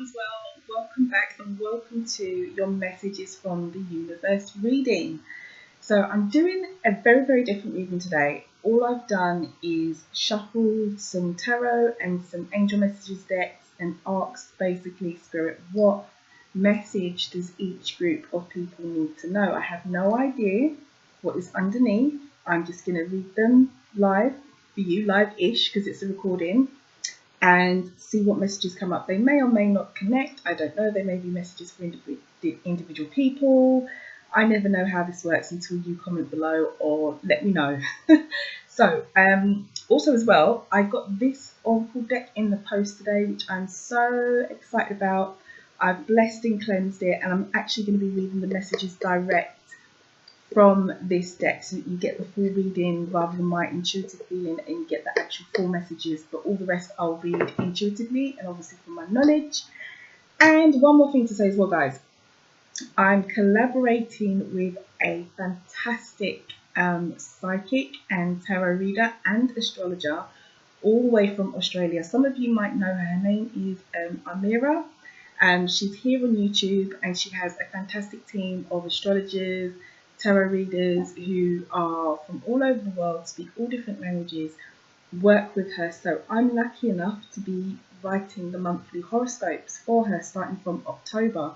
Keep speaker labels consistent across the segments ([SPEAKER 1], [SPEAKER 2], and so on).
[SPEAKER 1] as well. Welcome back and welcome to your messages from the universe reading. So I'm doing a very different reading today. All I've done is shuffled some tarot and some angel messages decks and asked basically Spirit, what message does each group of people need to know? I have no idea what is underneath. I'm just going to read them live for you, live-ish, because it's a recording, and see what messages come up. They may or may not connect. I don't know. They may be messages for individual people. I never know how this works until you comment below or let me know. So, also as well, I got this Oracle deck in the post today, which I'm so excited about. I've blessed and cleansed it, and I'm actually going to be reading the messages direct from this deck so that you get the full reading rather than my intuitive feeling, and you get the actual full messages, but all the rest I'll read intuitively and obviously from my knowledge. And one more thing to say as well, guys, I'm collaborating with a fantastic psychic and tarot reader and astrologer all the way from Australia. Some of you might know her. Her name is Amira. She's here on YouTube, and she has a fantastic team of astrologers, tarot readers who are from all over the world, speak all different languages, work with her. So I'm lucky enough to be writing the monthly horoscopes for her starting from October.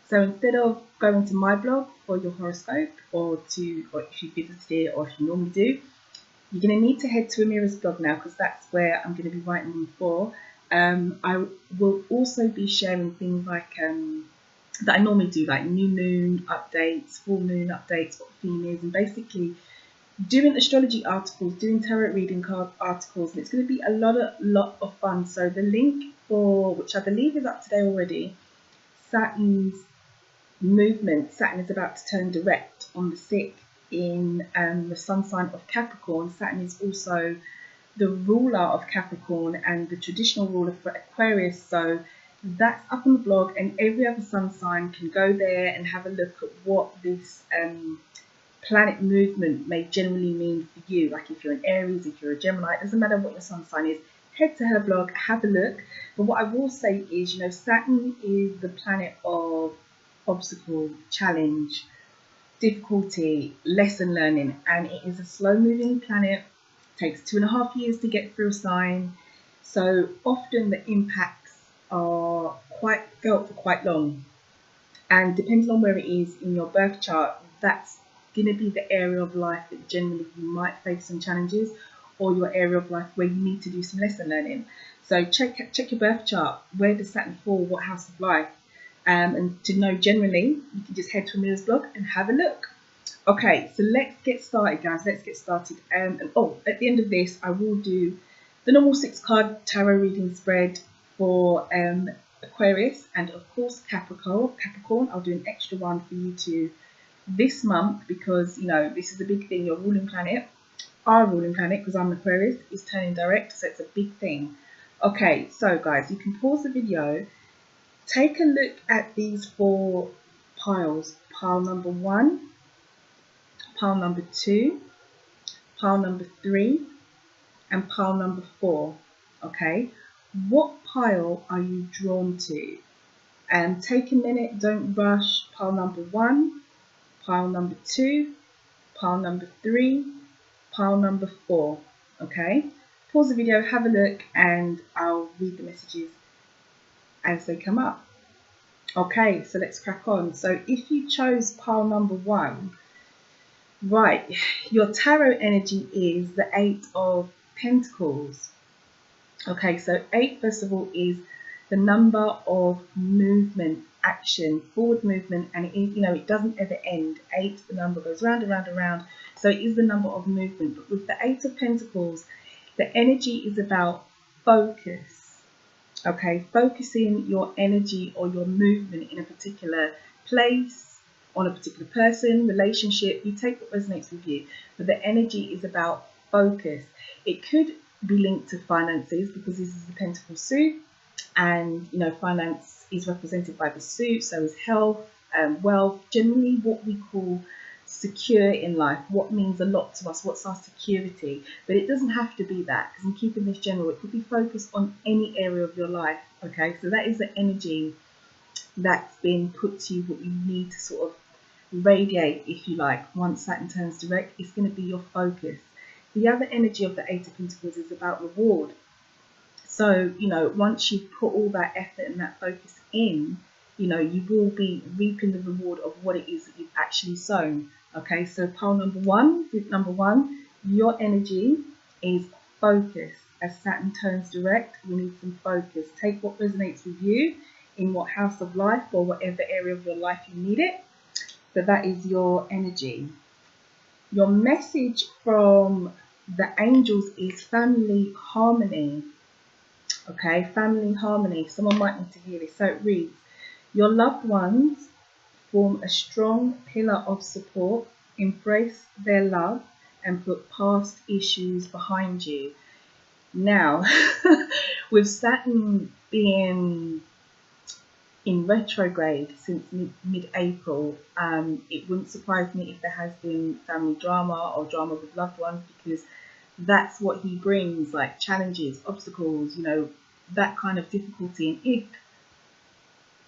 [SPEAKER 1] So instead of going to my blog for your horoscope, or if you visited it, or if you normally do, you're going to need to head to Amira's blog now, because that's where I'm going to be writing them for. I will also be sharing things like that I normally do, like new moon updates, full moon updates, what the theme is, and basically doing astrology articles, doing tarot reading card articles, and it's going to be a lot of fun. So the link for, which I believe is up today already, Saturn's movement. Saturn is about to turn direct on the 6th in the sun sign of Capricorn. Saturn is also the ruler of Capricorn and the traditional ruler for Aquarius. So that's up on the blog, and every other sun sign can go there and have a look at what this planet movement may generally mean for you. Like if you're an Aries, if you're a Gemini, it doesn't matter what your sun sign is, head to her blog, have a look. But what I will say is, you know, Saturn is the planet of obstacle, challenge, difficulty, lesson learning, and it is a slow moving planet. It takes 2.5 years to get through a sign, so often the impacts are quite felt for quite long, and depending on where it is in your birth chart, that's going to be the area of life that generally you might face some challenges, or your area of life where you need to do some lesson learning. So check your birth chart. Where does Saturn fall? What house of life? And to know generally, you can just head to Amira's blog and have a look. Okay, so let's get started, guys. Let's get started. And at the end of this, I will do the normal 6-card tarot reading spread for Aquarius and of course Capricorn. I'll do an extra one for you too this month, because you know this is a big thing. Your ruling planet, our ruling planet, because I'm Aquarius, is turning direct, so it's a big thing. Okay, so guys, you can pause the video, take a look at these 4 piles. Pile number 1, pile number 2, pile number 3, and pile number 4. Okay, what pile are you drawn to? And take a minute, don't rush. Pile number 1, pile number 2, pile number 3, pile number 4. Okay, pause the video, have a look, and I'll read the messages as they come up. Okay, so let's crack on. So if you chose pile number 1, right, your tarot energy is the 8 of Pentacles. Okay, so 8, first of all, is the number of movement, action, forward movement, and it is, you know, it doesn't ever end. 8, the number goes round and round and round, so it is the number of movement. But with the 8 of Pentacles, the energy is about focus. Okay, focusing your energy or your movement in a particular place, on a particular person, relationship. You take what resonates with you, but the energy is about focus. It could be linked to finances, because this is the Pentacle suit, and you know, finance is represented by the suit, so is health, wealth, generally what we call secure in life, what means a lot to us, what's our security. But it doesn't have to be that, because I'm keeping this general. It could be focused on any area of your life. Okay, so that is the energy that's been put to you, what you need to sort of radiate, if you like. Once Saturn turns direct, it's going to be your focus. The other energy of the Eight of Pentacles is about reward. So, you know, once you've put all that effort and that focus in, you know, you will be reaping the reward of what it is that you've actually sown. Okay, so pile number one, group number one, your energy is focus. As Saturn turns direct, we need some focus. Take what resonates with you in what house of life or whatever area of your life you need it. But that is your energy. Your message from the angels is family harmony. Okay, family harmony. Someone might need to hear this. So it reads, your loved ones form a strong pillar of support, embrace their love, and put past issues behind you. Now, with Saturn being in retrograde since mid-April, it wouldn't surprise me if there has been family drama or drama with loved ones, because that's what he brings, like challenges, obstacles, you know, that kind of difficulty. And if,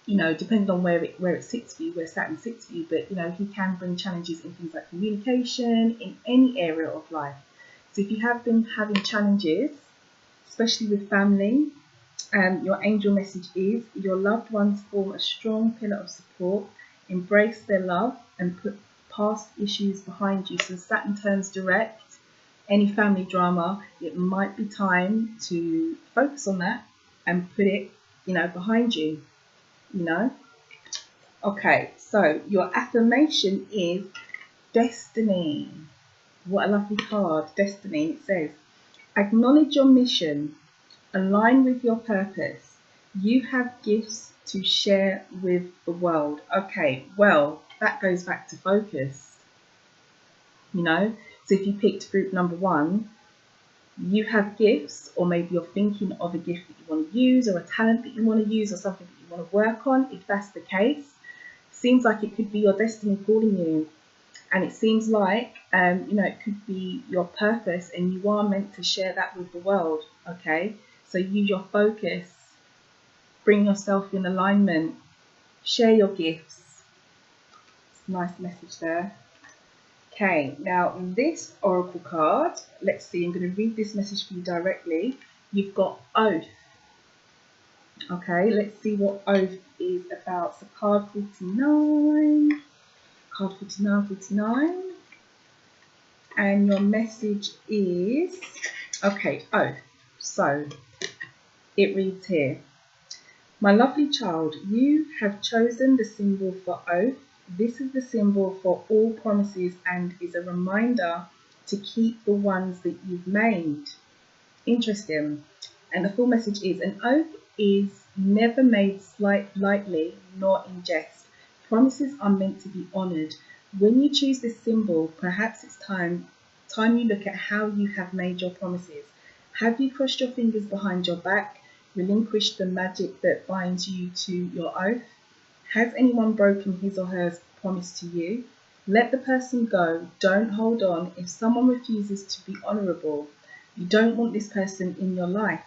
[SPEAKER 1] you know, depending on where it sits for you, where Saturn sits for you, but, you know, he can bring challenges in things like communication, in any area of life. So if you have been having challenges, especially with family, your angel message is your loved ones form a strong pillar of support, embrace their love, and put past issues behind you. So Saturn turns direct, any family drama, it might be time to focus on that and put it, you know, behind you, you know. Okay, so your affirmation is destiny. What a lovely card, destiny. It says, acknowledge your mission, align with your purpose. You have gifts to share with the world. Okay, well, that goes back to focus, you know. So if you picked group number one, you have gifts, or maybe you're thinking of a gift that you want to use, or a talent that you want to use, or something that you want to work on. If that's the case, seems like it could be your destiny calling you. And it seems like, you know, it could be your purpose, and you are meant to share that with the world, okay? So use your focus, bring yourself in alignment, share your gifts. Nice message there. Okay, now this oracle card, let's see, I'm going to read this message for you directly. You've got oath. Okay, let's see what oath is about. So card 49. Card 49. And your message is, okay, oath. So it reads here, my lovely child, you have chosen the symbol for oath. This is the symbol for all promises and is a reminder to keep the ones that you've made. Interesting. And the full message is, an oath is never made lightly nor in jest. Promises are meant to be honoured. When you choose this symbol, perhaps it's time you look at how you have made your promises. Have you crossed your fingers behind your back, relinquished the magic that binds you to your oath? Has anyone broken his or her promise to you? Let the person go. Don't hold on. If someone refuses to be honourable, you don't want this person in your life.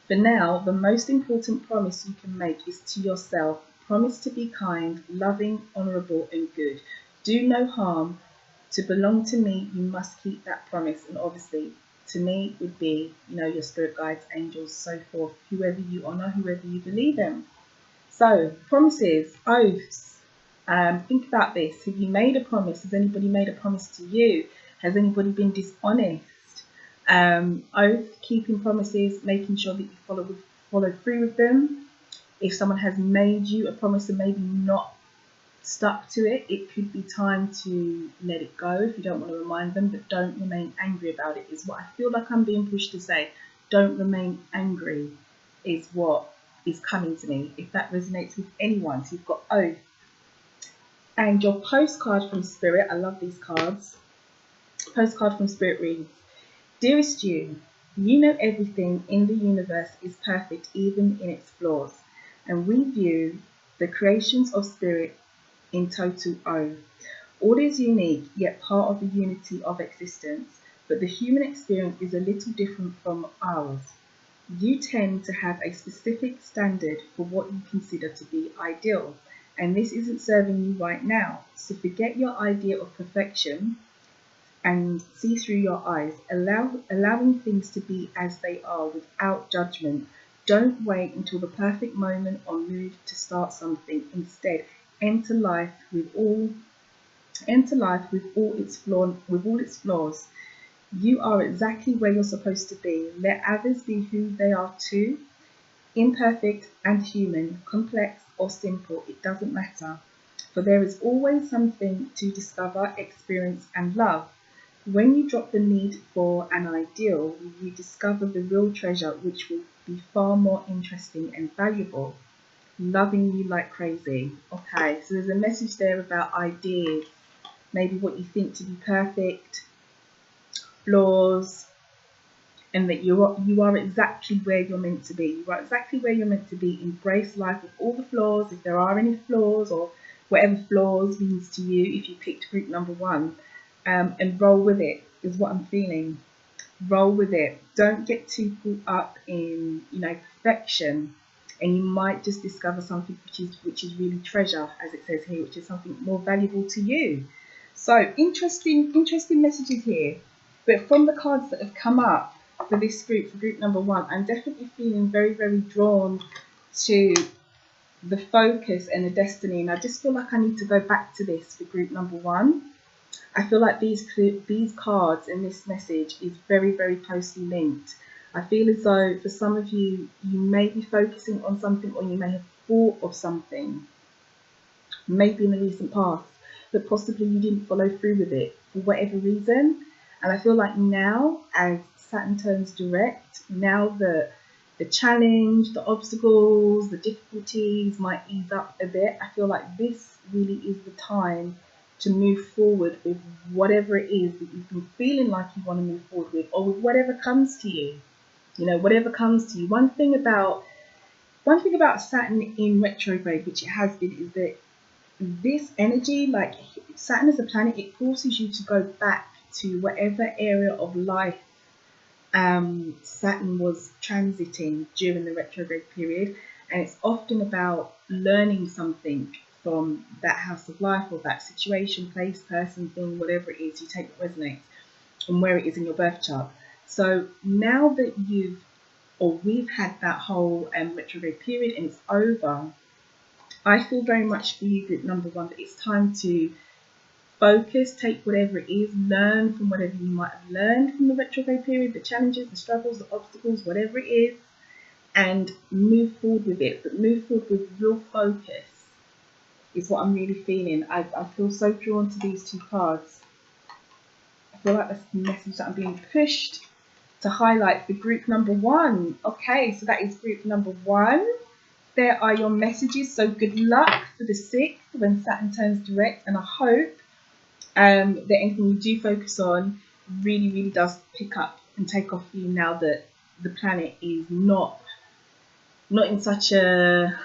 [SPEAKER 1] For now, the most important promise you can make is to yourself. Promise to be kind, loving, honourable and good. Do no harm. To belong to me, you must keep that promise. And obviously, to me would be, you know, your spirit guides, angels, so forth, whoever you honour, whoever you believe in. So, promises, oaths. Think about this. Have you made a promise? Has anybody made a promise to you? Has anybody been dishonest? Oath, keeping promises, making sure that you follow through with them. If someone has made you a promise and maybe not stuck to it, it could be time to let it go if you don't want to remind them, but don't remain angry about it, is what I feel like I'm being pushed to say. Don't remain angry is what is coming to me, if that resonates with anyone. So you've got oath. And your postcard from Spirit, I love these cards. Postcard from Spirit reads, dearest you know everything in the universe is perfect, even in its flaws. And we view the creations of Spirit in total O. All is unique, yet part of the unity of existence, but the human experience is a little different from ours. You tend to have a specific standard for what you consider to be ideal, and this isn't serving you right now. So forget your idea of perfection and see through your eyes, allowing things to be as they are without judgment. Don't wait until the perfect moment or mood to start something. Instead, enter life with all its flaws. You are exactly where you're supposed to be. Let others be who they are too. Imperfect and human, complex or simple, it doesn't matter. For there is always something to discover, experience and love. When you drop the need for an ideal, you discover the real treasure, which will be far more interesting and valuable. Loving you like crazy. Okay, so there's a message there about ideas, maybe what you think to be perfect, flaws, and that you are exactly where you're meant to be. You are exactly where you're meant to be. Embrace life with all the flaws, if there are any flaws, or whatever flaws means to you if you picked group number 1. And roll with it is what I'm feeling. Roll with it. Don't get too caught up in, perfection, and you might just discover something which is really treasure, as it says here, which is something more valuable to you. So interesting messages here. But from the cards that have come up for this group, for group number 1, I'm definitely feeling very, very drawn to the focus and the destiny. And I just feel like I need to go back to this for group number 1. I feel like these cards and this message is very, very closely linked. I feel as though for some of you, you may be focusing on something, or you may have thought of something, maybe in the recent past, but possibly you didn't follow through with it for whatever reason. And I feel like now, as Saturn turns direct, now the challenge, the obstacles, the difficulties might ease up a bit. I feel like this really is the time to move forward with whatever it is that you've been feeling like you want to move forward with, or with whatever comes to you. Whatever comes to you. One thing about Saturn in retrograde, which it has been, is that this energy, like Saturn as a planet, it forces you to go back to whatever area of life Saturn was transiting during the retrograde period, and it's often about learning something from that house of life, or that situation, place, person, thing, whatever it is. You take what resonates and where it is in your birth chart. So now that we've had that whole retrograde period and it's over, I feel very much for you, group number 1, that it's time to focus, take whatever it is, learn from whatever you might have learned from the retrograde period, the challenges, the struggles, the obstacles, whatever it is, and move forward with it, but move forward with real focus is what I'm really feeling. I feel so drawn to these 2 cards. I feel like that's the message that I'm being pushed to highlight for group number 1. Okay, so that is group number 1. There are your messages. So good luck for the 6th when Saturn turns direct, and I hope that anything you do focus on really, really does pick up and take off for you now that the planet is not in such a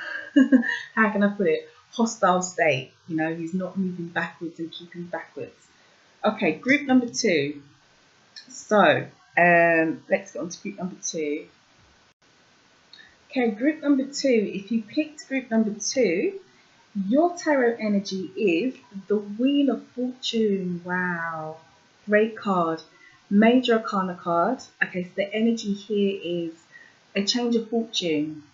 [SPEAKER 1] how can I put it, hostile state. He's not moving backwards and keeping backwards. Okay, group number 2. So let's get on to group number 2. Okay, group number 2. If you picked group number 2, your tarot energy is the Wheel of Fortune. Wow, great card. Major Arcana card. Okay, so the energy here is a change of fortune.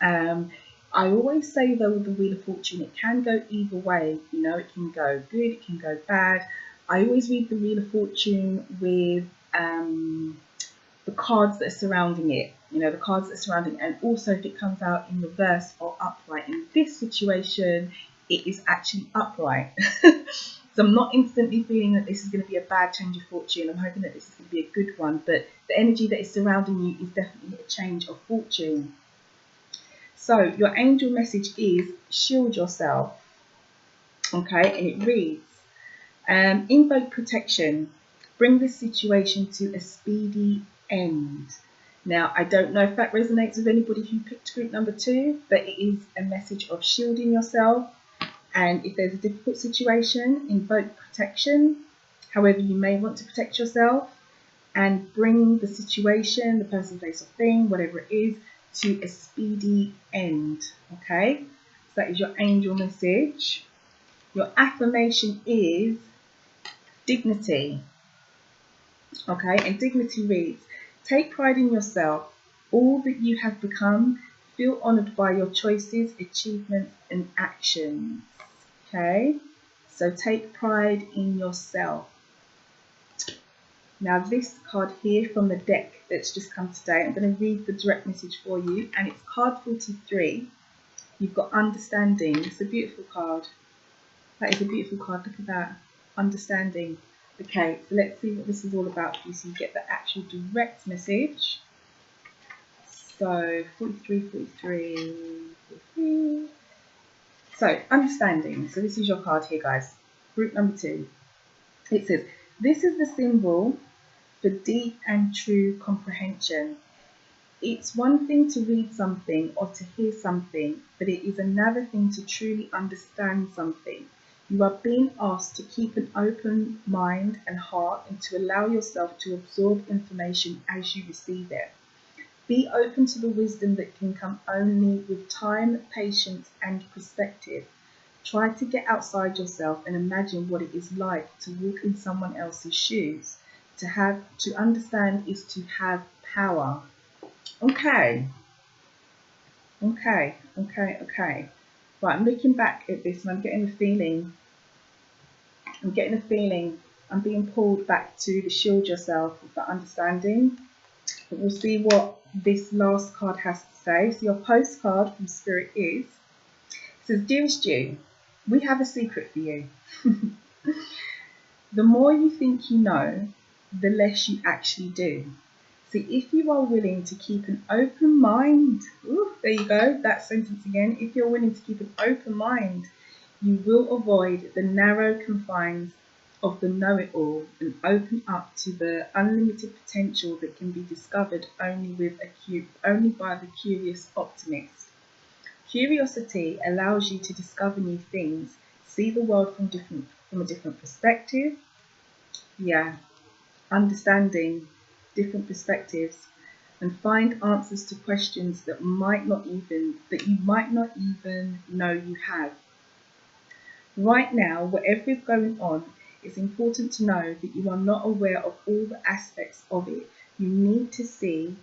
[SPEAKER 1] I always say though, with the Wheel of Fortune, it can go either way. It can go good, it can go bad. I always read the Wheel of Fortune with the cards that are surrounding it. The cards that are surrounding it, and also if it comes out in reverse or upright. In this situation, it is actually upright. So I'm not instantly feeling that this is going to be a bad change of fortune. I'm hoping that this is going to be a good one, but the energy that is surrounding you is definitely a change of fortune. So your angel message is shield yourself. Okay, and it reads, invoke protection. Bring this situation to a speedy end. Now, I don't know if that resonates with anybody who picked group number 2, but it is a message of shielding yourself, And if there's a difficult situation, invoke protection, however you may want to protect yourself, and bring the situation, the person, place, or thing, whatever it is, to a speedy end. Okay, so that is your angel message. Your affirmation is dignity. Okay, and dignity reads, take pride in yourself, all that you have become, feel honoured by your choices, achievements and actions. Okay, so take pride in yourself. Now this card here from the deck that's just come today, I'm going to read the direct message for you, and it's card 43. You've got understanding. It's a beautiful card. That is a beautiful card. Look at that. Understanding. Okay, so let's see what this is all about for you, so you get the actual direct message. So 43, 43, 43. So understanding. So this is your card here, guys. Group number 2. It says, this is the symbol for deep and true comprehension. It's one thing to read something or to hear something, but it is another thing to truly understand something. You are being asked to keep an open mind and heart and to allow yourself to absorb information as you receive it. Be open to the wisdom that can come only with time, patience, and perspective. Try to get outside yourself and imagine what it is like to walk in someone else's shoes. To understand is to have power. Okay. Right, I'm looking back at this and I'm getting a feeling. I'm being pulled back to the shield yourself with that understanding. But we'll see what this last card has to say. So your postcard from Spirit is, it says, dearest you, we have a secret for you. The more you think you know, the less you actually do. So if you are willing to keep an open mind, there you go, that sentence again. If you're willing to keep an open mind, you will avoid the narrow confines of the know-it-all and open up to the unlimited potential that can be discovered only by the curious optimist. Curiosity allows you to discover new things, see the world from a different perspective. Yeah, understanding different perspectives, and find answers to questions that you might not even know you have. Right now, whatever is going on, it's important to know that you are not aware of all the aspects of it. You need to see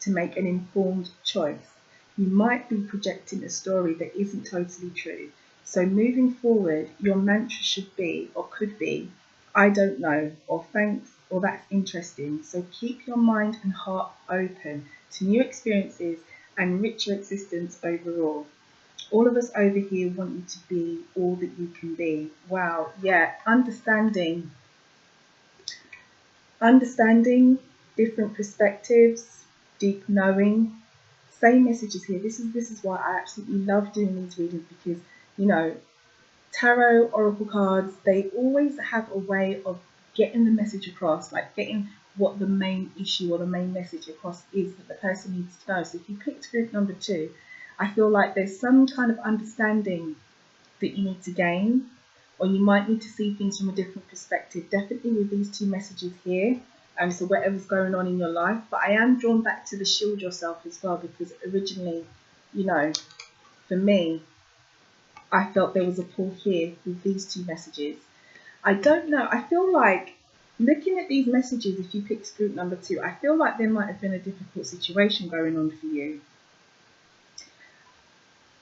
[SPEAKER 1] to make an informed choice. You might be projecting a story that isn't totally true. So moving forward, your mantra should be, or could be, I don't know, or thanks, or that's interesting. So keep your mind and heart open to new experiences and richer existence overall. All of us over here want you to be all that you can be. Wow, yeah, understanding different perspectives, deep knowing. Same messages here. This is why I absolutely love doing these readings, because, you know, tarot, oracle cards, they always have a way of getting the message across, like getting what the main issue or the main message across is that the person needs to know. So if you picked group number 2, I feel like there's some kind of understanding that you need to gain, or you might need to see things from a different perspective, definitely with these 2 messages here. So whatever's going on in your life, but I am drawn back to the shield yourself as well, because originally, you know, for me, I felt there was a pull here with these 2 messages. I don't know, I feel like looking at these messages, if you picked group number 2, I feel like there might have been a difficult situation going on for you.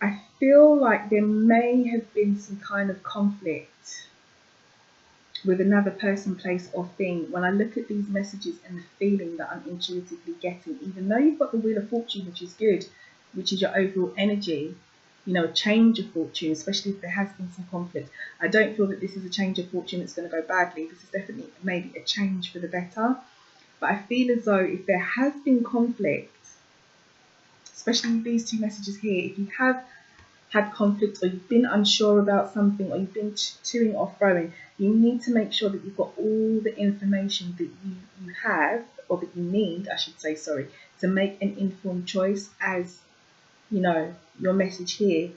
[SPEAKER 1] I feel like there may have been some kind of conflict with another person, place or thing. When I look at these messages and the feeling that I'm intuitively getting, even though you've got the Wheel of Fortune, which is good, which is your overall energy, you know, a change of fortune, especially if there has been some conflict. I don't feel that this is a change of fortune that's going to go badly. This is definitely maybe a change for the better. But I feel as though if there has been conflict, especially with these 2 messages here, if you have had conflict, or you've been unsure about something, or you've been toing or froing, you need to make sure that you've got all the information that you have, or that you need, I should say, sorry, to make an informed choice. As you know, your message here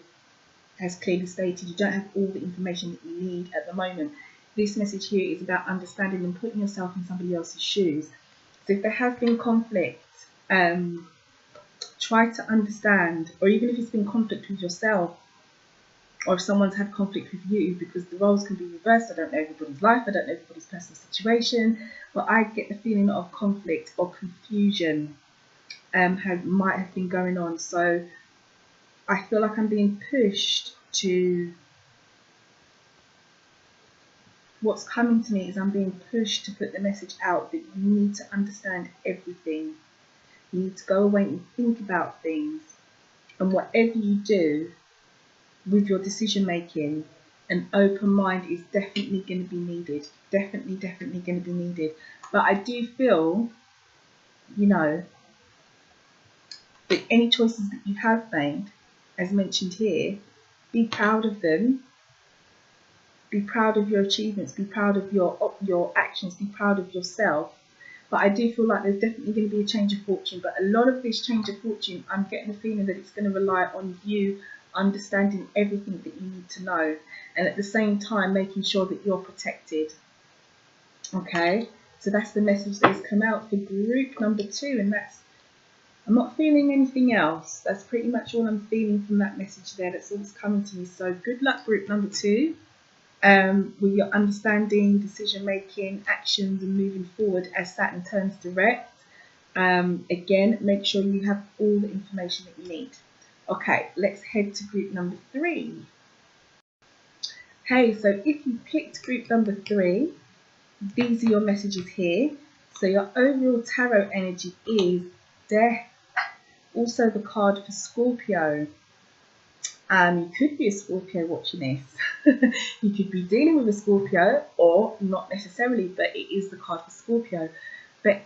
[SPEAKER 1] has clearly stated you don't have all the information that you need at the moment. This message here is about understanding and putting yourself in somebody else's shoes. So if there has been conflict, try to understand, or even if it's been conflict with yourself, or if someone's had conflict with you, because the roles can be reversed. I don't know everybody's life, I don't know everybody's personal situation, but I get the feeling of conflict or confusion might have been going on. So I feel like I'm being pushed to, what's coming to me is I'm being pushed to put the message out that you need to understand everything. You need to go away and think about things, and whatever you do with your decision making, an open mind is definitely going to be needed. Definitely going to be needed. But I do feel, you know, that any choices that you have made, as mentioned here, be proud of them. Be proud of your achievements. Be proud of your actions. Be proud of yourself. But I do feel like there's definitely going to be a change of fortune. But a lot of this change of fortune, I'm getting the feeling that it's going to rely on you understanding everything that you need to know, and at the same time making sure that you're protected. Okay, so that's the message that has come out for group number 2, and that's, I'm not feeling anything else. That's pretty much all I'm feeling from that message there. That's all that's coming to me. So good luck, group number 2, with your understanding, decision making, actions, and moving forward as Saturn turns direct. Again, make sure you have all the information that you need. Okay, let's head to group number 3. Hey, so if you picked group number 3, these are your messages here. So your overall tarot energy is Death. Also the card for Scorpio. You could be a Scorpio watching this. You could be dealing with a Scorpio, or not necessarily, but it is the card for Scorpio. But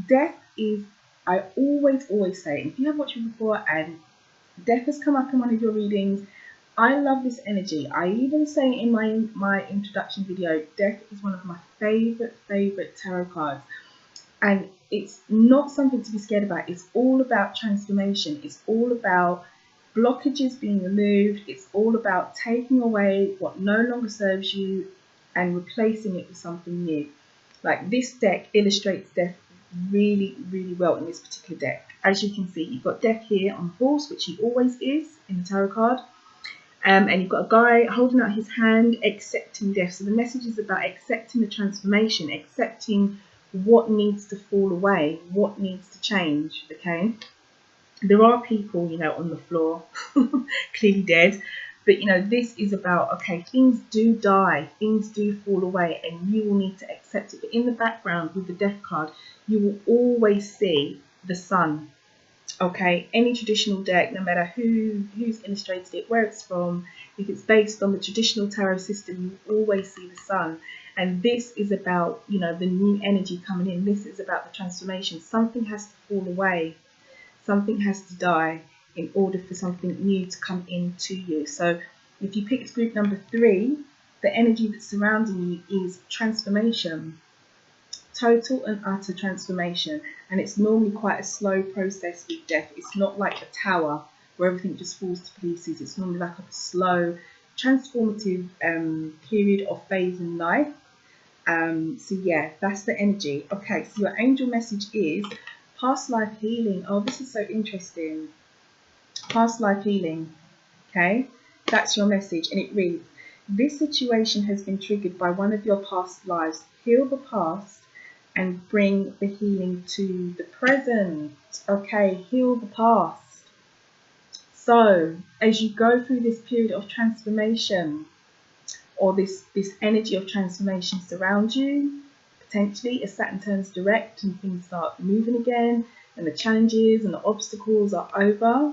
[SPEAKER 1] Death is, I always say, if you have watched me before and Death has come up in one of your readings, I love this energy. I even say in my introduction video, Death is one of my favorite tarot cards. And it's not something to be scared about. It's all about transformation. It's all about blockages being removed. It's all about taking away what no longer serves you and replacing it with something new. Like, this deck illustrates Death really well in this particular deck. As you can see, you've got Death here on horse, which he always is in the tarot card, and you've got a guy holding out his hand, accepting death. So the message is about accepting the transformation, accepting what needs to fall away, what needs to change. Okay, there are people, you know, on the floor clearly dead, but you know, this is about, okay, things do die, things do fall away, and you will need to accept it. But in the background with the Death card, you will always see the sun. Okay, any traditional deck, no matter who's illustrated it, where it's from, if it's based on the traditional tarot system, you always see the sun. And this is about, you know, the new energy coming in. This is about the transformation. Something has to fall away, something has to die in order for something new to come into you. So if you picked group number 3, the energy that's surrounding you is transformation. Total and utter transformation, and it's normally quite a slow process with Death. It's not like the Tower where everything just falls to pieces. It's normally like a slow, transformative period or phase in life. So yeah, that's the energy. Okay, so your angel message is past life healing. Oh, this is so interesting. Past life healing. Okay, that's your message, and it reads: this situation has been triggered by one of your past lives. Heal the past and bring the healing to the present. Okay, heal the past. So as you go through this period of transformation, or this energy of transformation surrounds you, potentially as Saturn turns direct and things start moving again, and the challenges and the obstacles are over,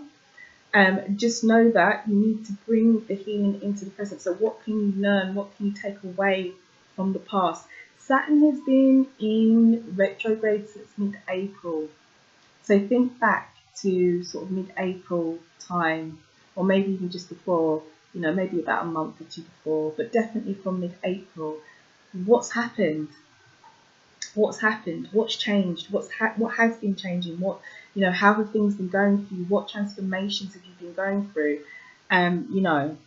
[SPEAKER 1] just know that you need to bring the healing into the present. So what can you learn? What can you take away from the past? Saturn has been in retrograde since mid-April. So think back to sort of mid-April time, or maybe even just before, you know, maybe about a month or 2 before, but definitely from mid-April. What's happened? What's happened? What's changed? What has been changing? What, you know, how have things been going for you? What transformations have you been going through? You know,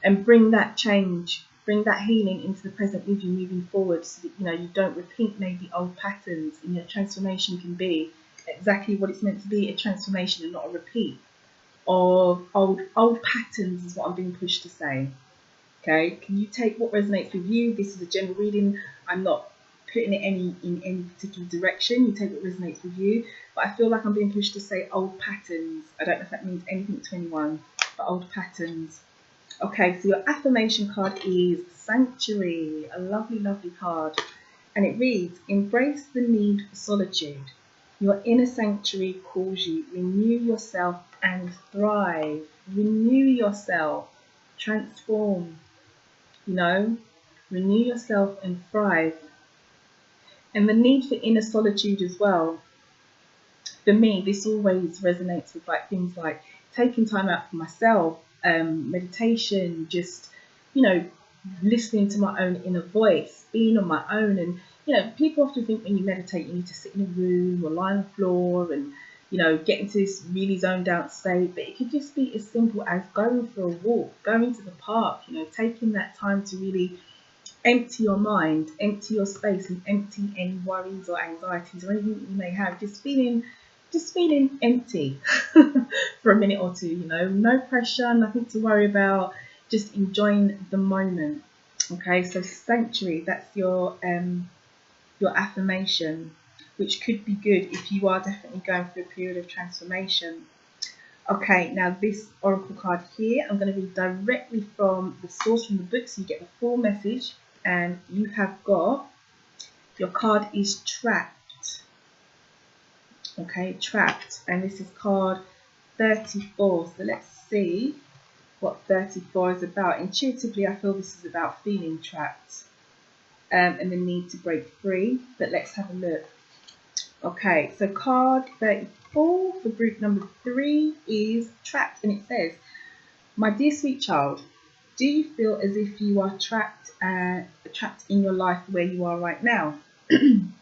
[SPEAKER 1] and bring that change, bring that healing into the present with you moving forward, so that you don't repeat maybe old patterns, and your transformation can be exactly what it's meant to be, a transformation and not a repeat of old patterns, is what I'm being pushed to say. Okay, can you take what resonates with you? This is a general reading. I'm not putting it in any particular direction. You take what resonates with you, but I feel like I'm being pushed to say old patterns. I don't know if that means anything to anyone, but old patterns. Okay, so your affirmation card is Sanctuary, a lovely, lovely card. And it reads, embrace the need for solitude. Your inner sanctuary calls you. Renew yourself and thrive. Renew yourself. Transform. Renew yourself and thrive. And the need for inner solitude as well. For me, this always resonates with things like taking time out for myself, meditation, just, listening to my own inner voice, being on my own. And, people often think when you meditate, you need to sit in a room or lie on the floor and, get into this really zoned out state. But it could just be as simple as going for a walk, going to the park, taking that time to really empty your mind, empty your space, and empty any worries or anxieties or anything that you may have. Just feeling empty for a minute or two, no pressure, nothing to worry about, just enjoying the moment. Okay, so sanctuary, that's your affirmation, which could be good if you are definitely going through a period of transformation. Okay, now this oracle card here, I'm going to read directly from the source, from the book, so you get the full message. And you have got, your card is Trapped. Okay, Trapped. And this is card 34. So let's see what 34 is about. Intuitively, I feel this is about feeling trapped and the need to break free. But let's have a look. Okay, so card 34 for group number 3 is Trapped. And it says, my dear sweet child, do you feel as if you are trapped in your life where you are right now? Do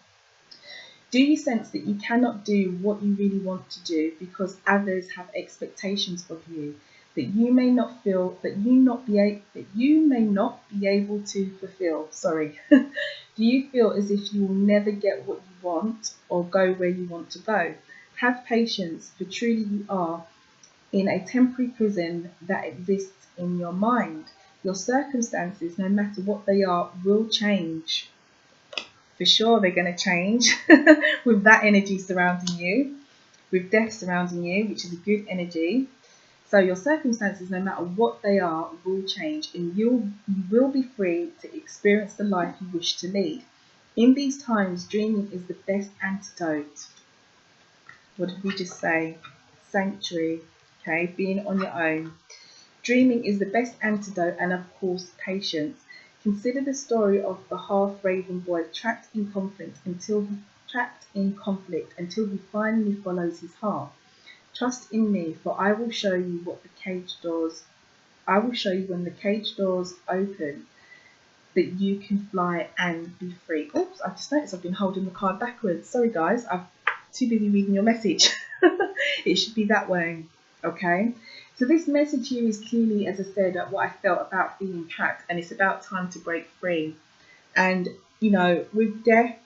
[SPEAKER 1] you sense that you cannot do what you really want to do because others have expectations of you that you may not be able to fulfill? Sorry. Do you feel as if you will never get what you want or go where you want to go? Have patience, for truly you are in a temporary prison that exists in your mind. Your circumstances, no matter what they are, will change. For sure they're going to change with that energy surrounding you, with death surrounding you, which is a good energy. So your circumstances, no matter what they are, will change, and you will be free to experience the life you wish to lead. In these times, dreaming is the best antidote. What did we just say? Sanctuary. Okay, being on your own. Dreaming is the best antidote, and of course, patience. Consider the story of the half-raven boy trapped in conflict until he finally follows his heart. Trust in me, for I will show you when the cage doors open, that you can fly and be free. Oops, I just noticed I've been holding the card backwards. Sorry guys, I'm too busy reading your message. It should be that way. Okay, so this message here is clearly, as I said, what I felt about feeling trapped, and it's about time to break free. And with death,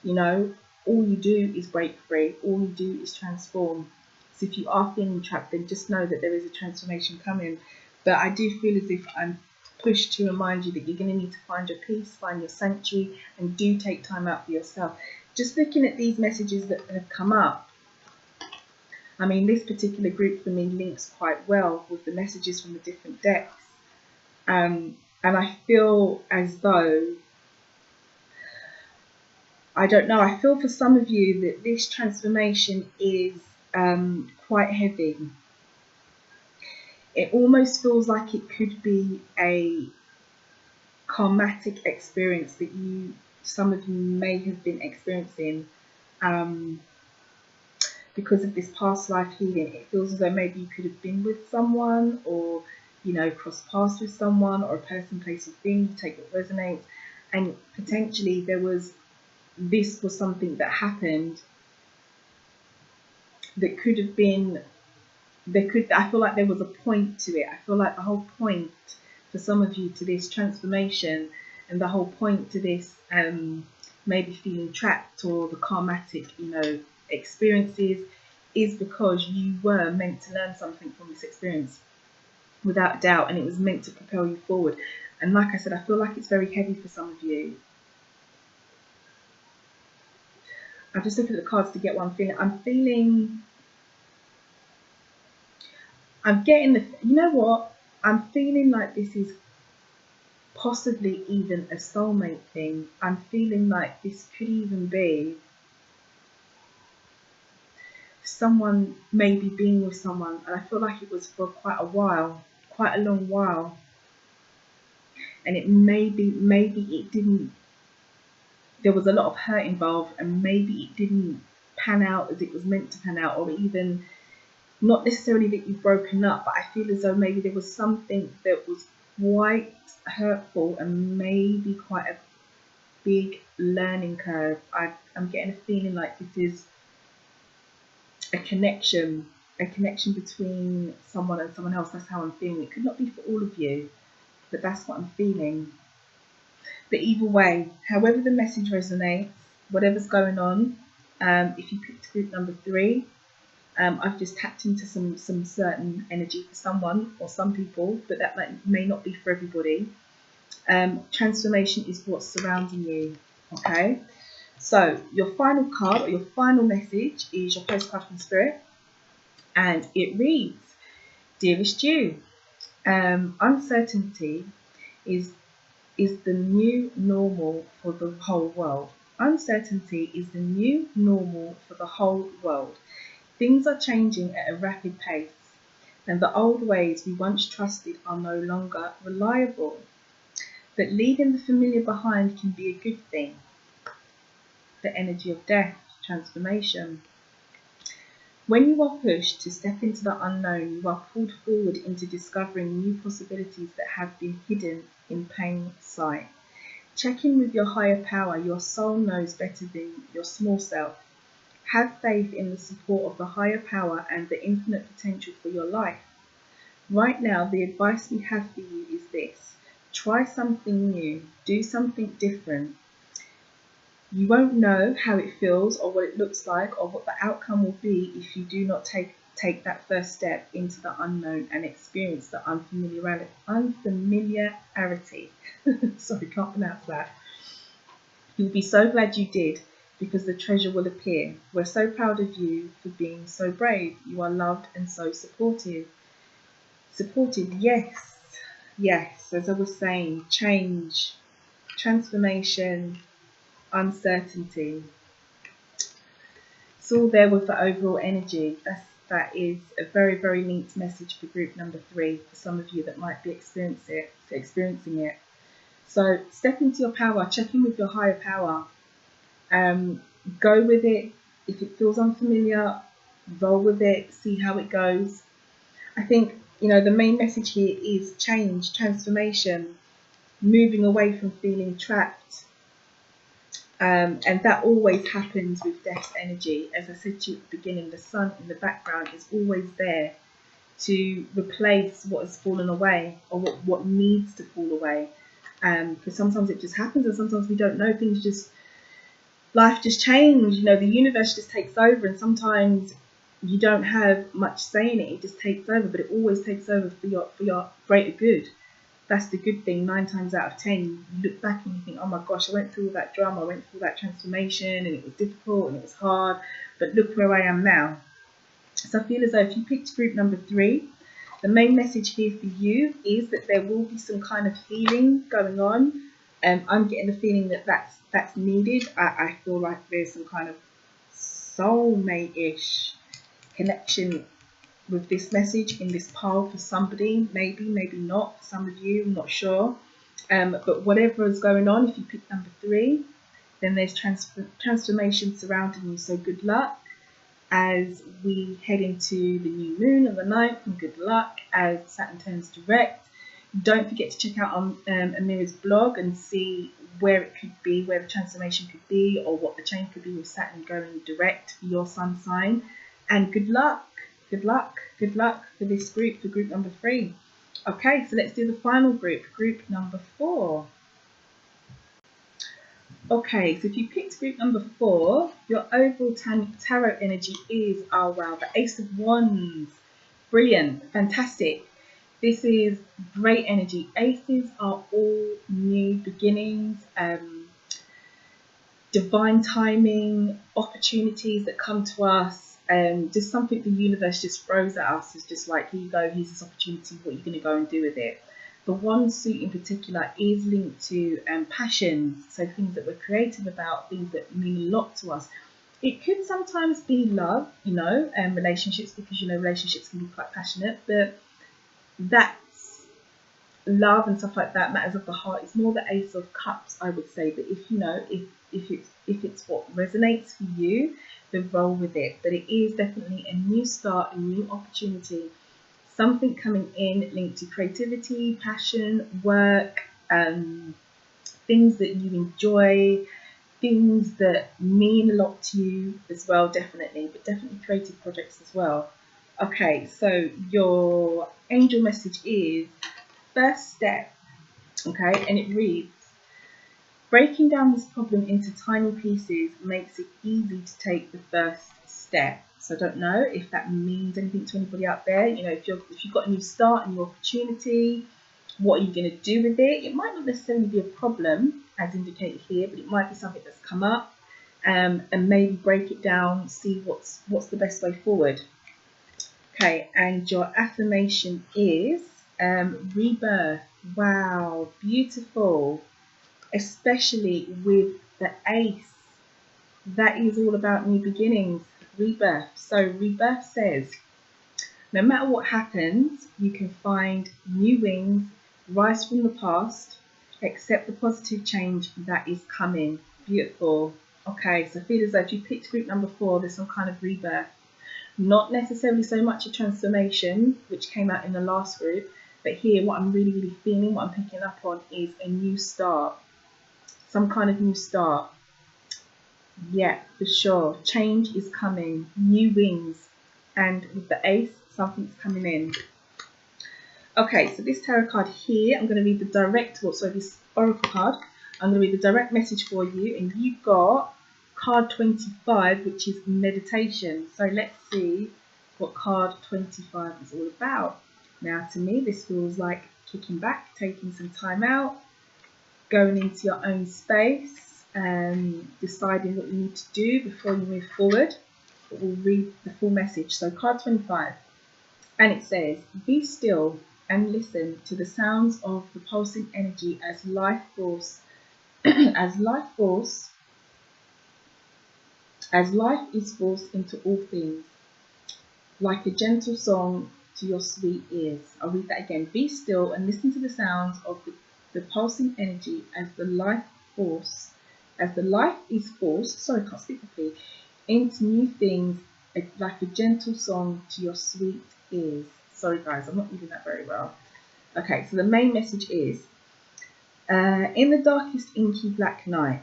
[SPEAKER 1] all you do is break free, all you do is transform. So if you are feeling trapped, then just know that there is a transformation coming. But I do feel as if I'm pushed to remind you that you're going to need to find your peace, find your sanctuary, and do take time out for yourself. Just looking at these messages that have come up, I mean, this particular group for me links quite well with the messages from the different decks. And I feel as though, I don't know, I feel for some of you that this transformation is quite heavy. It almost feels like it could be a karmatic experience that some of you may have been experiencing. Because of this past life healing, it feels as though maybe you could have been with someone, or crossed paths with someone, or a person, place, or thing. You take what resonates, and potentially this was something that happened that could have been. I feel like there was a point to it. I feel like the whole point for some of you to this transformation, and the whole point to this maybe feeling trapped or the karmatic, you know, experiences, is because you were meant to learn something from this experience, without doubt, and it was meant to propel you forward. And like I said, I feel like it's very heavy for some of you. I'm just looking at the cards to get what I'm feeling. I'm getting the, you know what? I'm feeling like this is possibly even a soulmate thing. I'm feeling like this could even be someone maybe being with someone, and I feel like it was for quite a while, quite a long while, and it maybe it didn't, there was a lot of hurt involved, and maybe it didn't pan out as it was meant to pan out, or even not necessarily that you've broken up, but I feel as though maybe there was something that was quite hurtful and maybe quite a big learning curve. I'm getting a feeling like this is a connection between someone and someone else. That's how I'm feeling. It could not be for all of you, but that's what I'm feeling. But either way, however the message resonates, whatever's going on, if you picked group number 3, I've just tapped into some certain energy for someone or some people, but that may not be for everybody. Transformation is what's surrounding you. Okay, so your final card or your final message is your postcard from Spirit, and it reads, "Dearest you, uncertainty is the new normal for the whole world. Uncertainty is the new normal for the whole world. Things are changing at a rapid pace, and the old ways we once trusted are no longer reliable. But leaving the familiar behind can be a good thing." The energy of death, transformation. When you are pushed to step into the unknown, you are pulled forward into discovering new possibilities that have been hidden in plain sight. Check in with your higher power. Your soul knows better than your small self. Have faith in the support of the higher power and the infinite potential for your life. Right now, the advice we have for you is this: try something new, do something different. You won't know how it feels or what it looks like or what the outcome will be if you do not take that first step into the unknown and experience the unfamiliarity. Sorry, can't pronounce that. You'll be so glad you did, because the treasure will appear. We're so proud of you for being so brave. You are loved and so supported. Yes, as I was saying, change, transformation, uncertainty. It's all there with the overall energy. That is a very, very neat message for group number 3, for some of you that might be experiencing it. So step into your power, check in with your higher power. Go with it. If it feels unfamiliar, roll with it, see how it goes. I think, you know, the main message here is change, transformation, moving away from feeling trapped. And that always happens with death's energy. As I said to you at the beginning, the sun in the background is always there to replace what has fallen away, or what needs to fall away. Because sometimes it just happens, and sometimes we don't know. Life just changes. You know, the universe just takes over, and sometimes you don't have much say in it. It just takes over, but it always takes over for your greater good. That's the good thing. 9 times out of 10, you look back and you think, oh my gosh, I went through all that drama, I went through that transformation, and it was difficult and it was hard, but look where I am now. So I feel as though if you picked group number 3, the main message here for you is that there will be some kind of healing going on. I'm getting the feeling that that's needed. I feel like there's some kind of soulmate-ish connection with this message in this pile for somebody, maybe not for some of you, I'm not sure. But whatever is going on, if you pick number 3, then there's transformation surrounding you. So good luck as we head into the new moon on the 9th, and good luck as Saturn turns direct. Don't forget to check out on Amira's blog and see where it could be, where the transformation could be, or what the change could be with Saturn going direct for your sun sign. And good luck for this group, for group number 3. Okay, so let's do the final group number 4. Okay, so if you picked group number 4, your overall tarot energy is, oh wow, the Ace of Wands. Brilliant, fantastic. This is great energy. Aces are all new beginnings, divine timing, opportunities that come to us, just something the universe just throws at us. It's just like, here you go, here's this opportunity, what are you going to go and do with it? The one suit in particular is linked to passions, so things that we're creative about, things that mean a lot to us. It could sometimes be love, you know, relationships, because, you know, relationships can be quite passionate, but that's love and stuff like that, matters of the heart. It's more the Ace of Cups, I would say. But if, you know, if it's what resonates for you, then roll with it. But it is definitely a new start, a new opportunity. Something coming in linked to creativity, passion, work, things that you enjoy, things that mean a lot to you as well, definitely, but definitely creative projects as well. Okay, so your angel message is first step, okay, and it reads, breaking down this problem into tiny pieces makes it easy to take the first step. So I don't know if that means anything to anybody out there. You know, if you've got a new start, a new opportunity, what are you going to do with it? It might not necessarily be a problem, as indicated here, but it might be something that's come up, and maybe break it down, see what's the best way forward. Okay, and your affirmation is rebirth. Wow, beautiful. Especially with the Ace. That is all about new beginnings, rebirth. So rebirth says, no matter what happens, you can find new wings, rise from the past, accept the positive change that is coming. Beautiful. Okay, so feel as though if you picked group number 4, there's some kind of rebirth. Not necessarily so much a transformation, which came out in the last group, but here what I'm really feeling, what I'm picking up on, is a new start. Some kind of new start. Yeah, for sure. Change is coming. New wings. And with the Ace, something's coming in. Okay, so this tarot card here, I'm going to read the direct, this oracle card, I'm going to read the direct message for you, and you got card 25, which is meditation. So let's see what card 25 is all about. Now, to me, this feels like kicking back, taking some time out, going into your own space, deciding what you need to do before you move forward. But we'll read the full message. So card 25, and it says, be still and listen to the sounds of the pulsing energy as life force is forced into all things, like a gentle song to your sweet ears. I'll read that again. Be still and listen to the sounds of the pulsing energy as the life is forced, sorry, I can't speak properly, into new things, like a gentle song to your sweet ears. Sorry guys, I'm not reading that very well. Okay, so the main message is, in the darkest inky black night,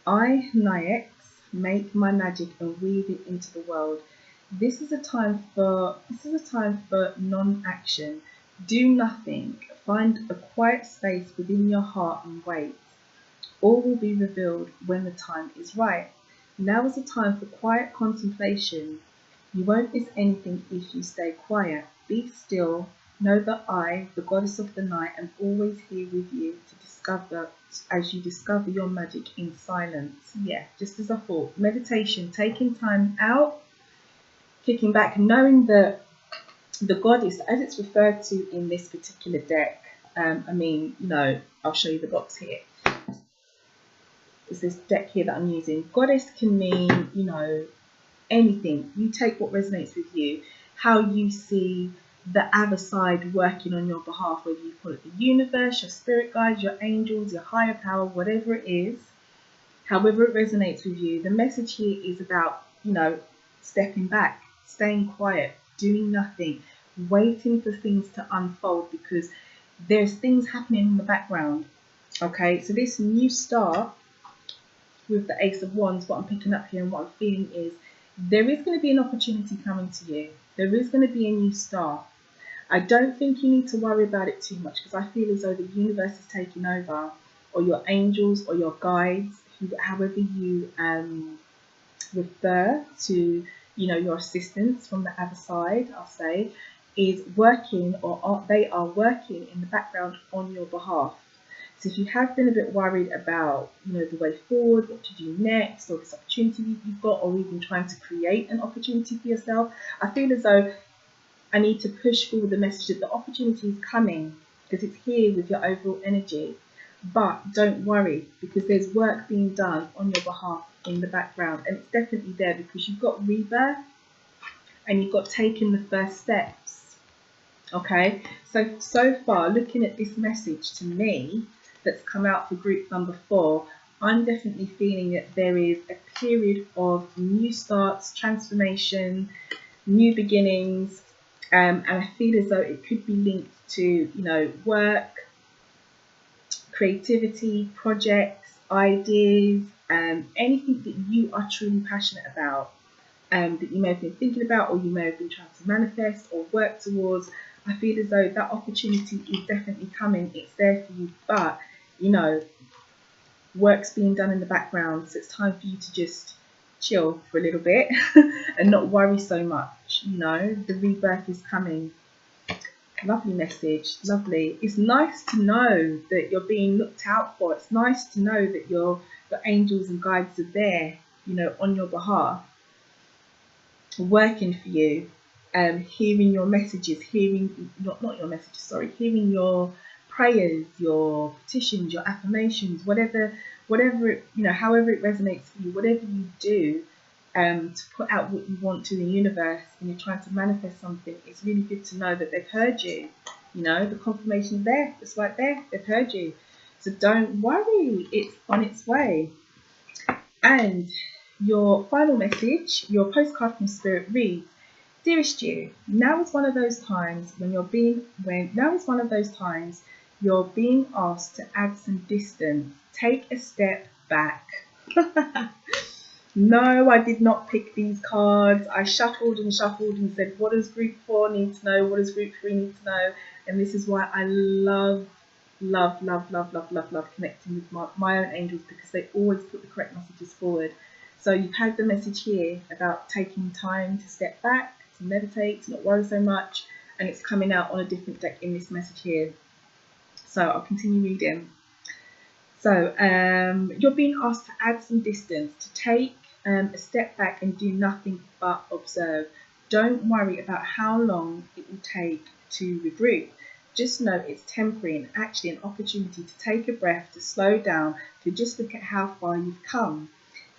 [SPEAKER 1] I, Nyax, make my magic and weave it into the world. This is a time for non-action. Do nothing. Find a quiet space within your heart and wait. All will be revealed when the time is right. Now is a time for quiet contemplation. You won't miss anything if you stay quiet. Be still. Know that I, the goddess of the night, am always here with you as you discover your magic in silence. Yeah, just as I thought. Meditation, taking time out, kicking back, knowing that the goddess, as it's referred to in this particular deck, I mean, you know, I'll show you the box here. It's this deck here that I'm using. Goddess can mean, you know, anything. You take what resonates with you, how you see the other side working on your behalf, whether you call it the universe, your spirit guides, your angels, your higher power, whatever it is, however it resonates with you. The message here is about, you know, stepping back, staying quiet, doing nothing, waiting for things to unfold, because there's things happening in the background. Okay, so this new start with the Ace of Wands, what I'm picking up here and what I'm feeling is there is going to be an opportunity coming to you. There is going to be a new start. I don't think you need to worry about it too much, because I feel as though the universe is taking over, or your angels or your guides, however you refer to, you know, your assistants from the other side, I'll say, is working, or they are working in the background on your behalf. So if you have been a bit worried about, you know, the way forward, what to do next, or this opportunity you've got, or even trying to create an opportunity for yourself, I feel as though I need to push forward the message that the opportunity is coming, because it's here with your overall energy. But don't worry, because there's work being done on your behalf in the background, and it's definitely there because you've got rebirth and you've got taken the first steps. Okay, so far, looking at this message to me that's come out for group number 4, I'm definitely feeling that there is a period of new starts, transformation, new beginnings, and I feel as though it could be linked to, you know, work, creativity, projects, ideas, anything that you are truly passionate about, that you may have been thinking about, or you may have been trying to manifest or work towards. I feel as though that opportunity is definitely coming. It's there for you, but, you know, work's being done in the background, so it's time for you to just chill for a little bit and not worry so much. You know, the rebirth is coming. Lovely message, lovely. It's nice to know that you're being looked out for. It's nice to know that your angels and guides are there, you know, on your behalf, working for you, hearing your messages, hearing not your messages, sorry, hearing your prayers, your petitions, your affirmations, whatever you know, however it resonates for you, whatever you do, to put out what you want to the universe, and you're trying to manifest something, it's really good to know that they've heard you. You know, the confirmation there, it's right there, they've heard you. So don't worry, it's on its way. And your final message, your postcard from Spirit reads, Dearest you, now is one of those times you're being asked to add some distance. Take a step back. No, I did not pick these cards. I shuffled and said, what does group 4 need to know? What does group 3 need to know? And this is why I love connecting with my own angels, because they always put the correct messages forward. So you've had the message here about taking time to step back, to meditate, to not worry so much, and it's coming out on a different deck in this message here. So I'll continue reading. So you're being asked to add some distance, to take a step back and do nothing but observe. Don't worry about how long it will take to regroup. Just know it's temporary and actually an opportunity to take a breath, to slow down, to just look at how far you've come.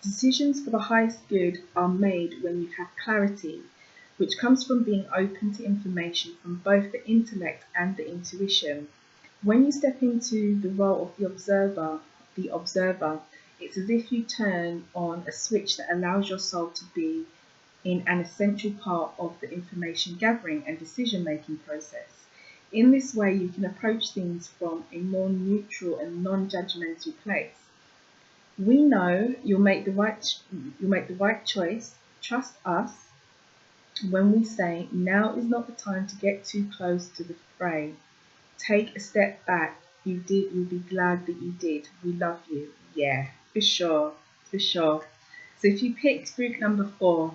[SPEAKER 1] Decisions for the highest good are made when you have clarity, which comes from being open to information from both the intellect and the intuition. When you step into the role of the observer, it's as if you turn on a switch that allows your soul to be in an essential part of the information gathering and decision making process. In this way, you can approach things from a more neutral and non-judgmental place. We know you'll make the right choice. Trust us when we say now is not the time to get too close to the fray. Take a step back. You did. You'll be glad that you did. We love you. Yeah, for sure, for sure. So if you picked group number 4,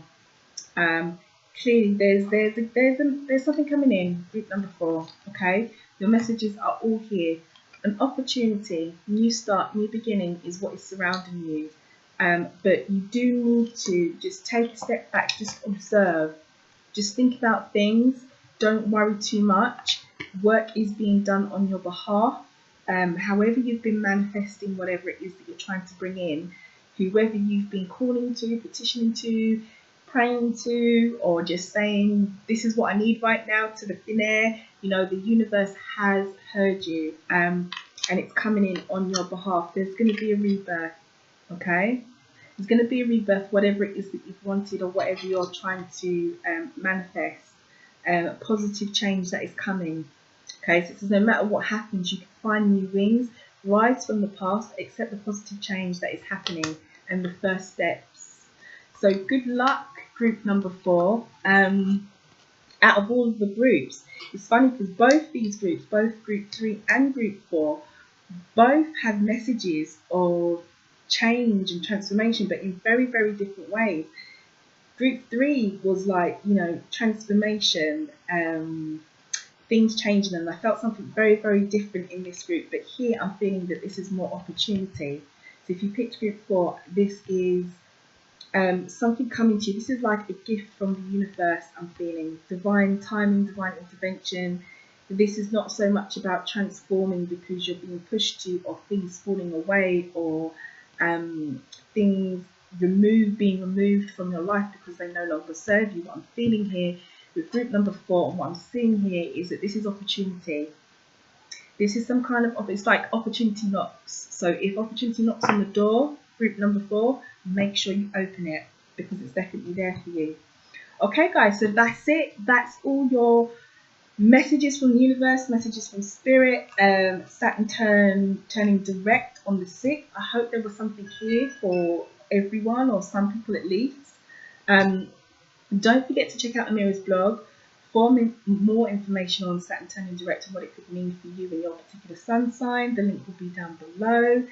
[SPEAKER 1] clearly there's something coming in. Group number 4. Okay, your messages are all here. An opportunity, new start, new beginning is what is surrounding you. But you do need to just take a step back. Just observe. Just think about things. Don't worry too much. Work is being done on your behalf. However you've been manifesting whatever it is that you're trying to bring in, whoever you've been calling to, petitioning to, praying to, or just saying this is what I need right now to the thin air, you know, the universe has heard you, and it's coming in on your behalf. There's going to be a rebirth, okay? There's going to be a rebirth, whatever it is that you've wanted or whatever you're trying to manifest, a positive change that is coming. Okay, so it says no matter what happens, you can find new wings, rise from the past, accept the positive change that is happening, and the first steps. So good luck, group number 4. out of all of the groups. It's funny because both these groups, both group 3 and group 4, both have messages of change and transformation, but in very, very different ways. Group 3 was like, you know, transformation, things changing, and I felt something very, very different in this group. But here I'm feeling that this is more opportunity. So if you picked group 4, this is something coming to you. This is like a gift from the universe. I'm feeling divine timing, divine intervention. This is not so much about transforming because you're being pushed to, or things falling away, or things being removed from your life because they no longer serve you. What I'm feeling here with group number 4, and what I'm seeing here is that this is opportunity. This is some kind of, it's like opportunity knocks. So if opportunity knocks on the door, group number 4, make sure you open it because it's definitely there for you. Okay guys, so that's it. That's all your messages from the universe, messages from spirit. Saturn turning direct on the 6th. I hope there was something here for everyone, or some people at least. Don't forget to check out Amira's blog for more information on Saturn turning direct and what it could mean for you and your particular sun sign. The link will be down below.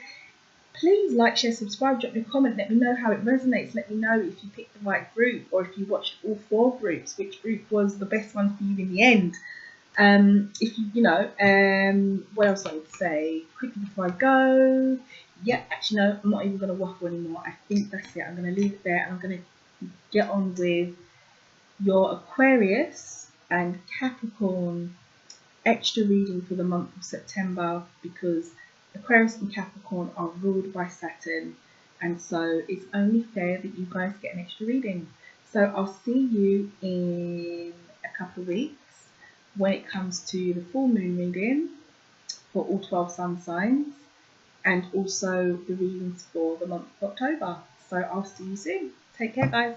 [SPEAKER 1] Please like, share, subscribe, drop me a comment, let me know how it resonates, let me know if you picked the right group, or if you watched all 4 groups, which group was the best one for you in the end. If you know, what else I would say, quickly before I go, yeah, actually no, I'm not even going to waffle anymore. I think that's it. I'm going to leave it there, and I'm going to get on with your Aquarius and Capricorn extra reading for the month of September, because Aquarius and Capricorn are ruled by Saturn, and so it's only fair that you guys get an extra reading. So I'll see you in a couple of weeks when it comes to the full moon reading for all 12 sun signs, and also the readings for the month of October. So I'll see you soon. Take care guys.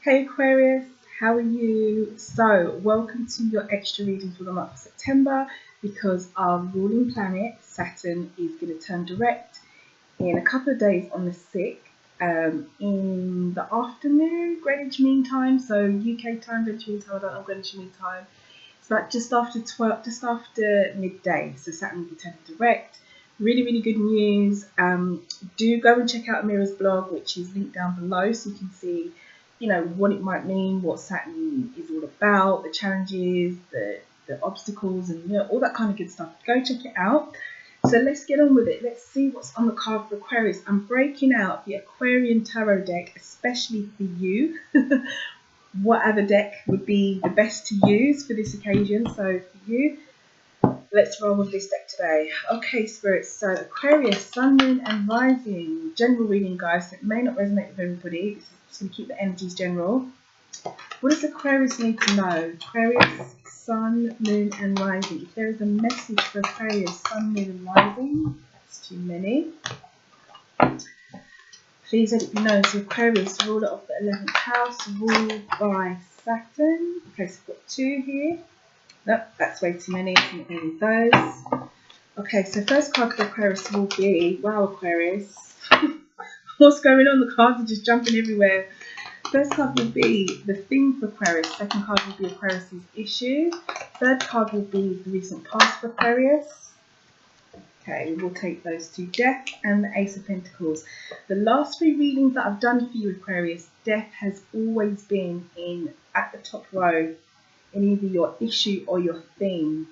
[SPEAKER 1] Hey Aquarius, how are you? So welcome to your extra reading for the month of September, because our ruling planet Saturn is going to turn direct in a couple of days on the 6th, in the afternoon, Greenwich Mean Time, so UK time, Greenwich Mean Time, I don't know Greenwich Mean Time. It's like just after midday, so Saturn will be turning direct. Really, really good news. Do go and check out Amira's blog, which is linked down below, so you can see, you know, what it might mean, what Saturn is all about, the challenges, the obstacles, and you know, all that kind of good stuff. Go check it out. So let's get on with it. Let's see what's on the card for Aquarius. I'm breaking out the Aquarian tarot deck, especially for you. Whatever deck would be the best to use for this occasion. So for you, let's roll with this deck today. Okay, spirits. So Aquarius, Sun, Moon, and Rising. General reading, guys. So it may not resonate with everybody. This is just going to keep the energies general. What does Aquarius need to know? Aquarius, Sun, Moon, and Rising. If there is a message for Aquarius, Sun, Moon, and Rising, that's too many. Please let it be known. So Aquarius, ruler of the 11th house, ruled by Saturn. Okay, so we've got 2 here. Nope, that's way too many. I'm not going with those. Okay, so first card for Aquarius will be, wow, Aquarius. What's going on? The cards are just jumping everywhere. First card will be the theme for Aquarius. Second card will be Aquarius's issue. Third card will be the recent past for Aquarius. Okay, we'll take those 2, Death and the Ace of Pentacles. The last 3 readings that I've done for you, Aquarius, Death has always been at the top row in either your issue or your theme.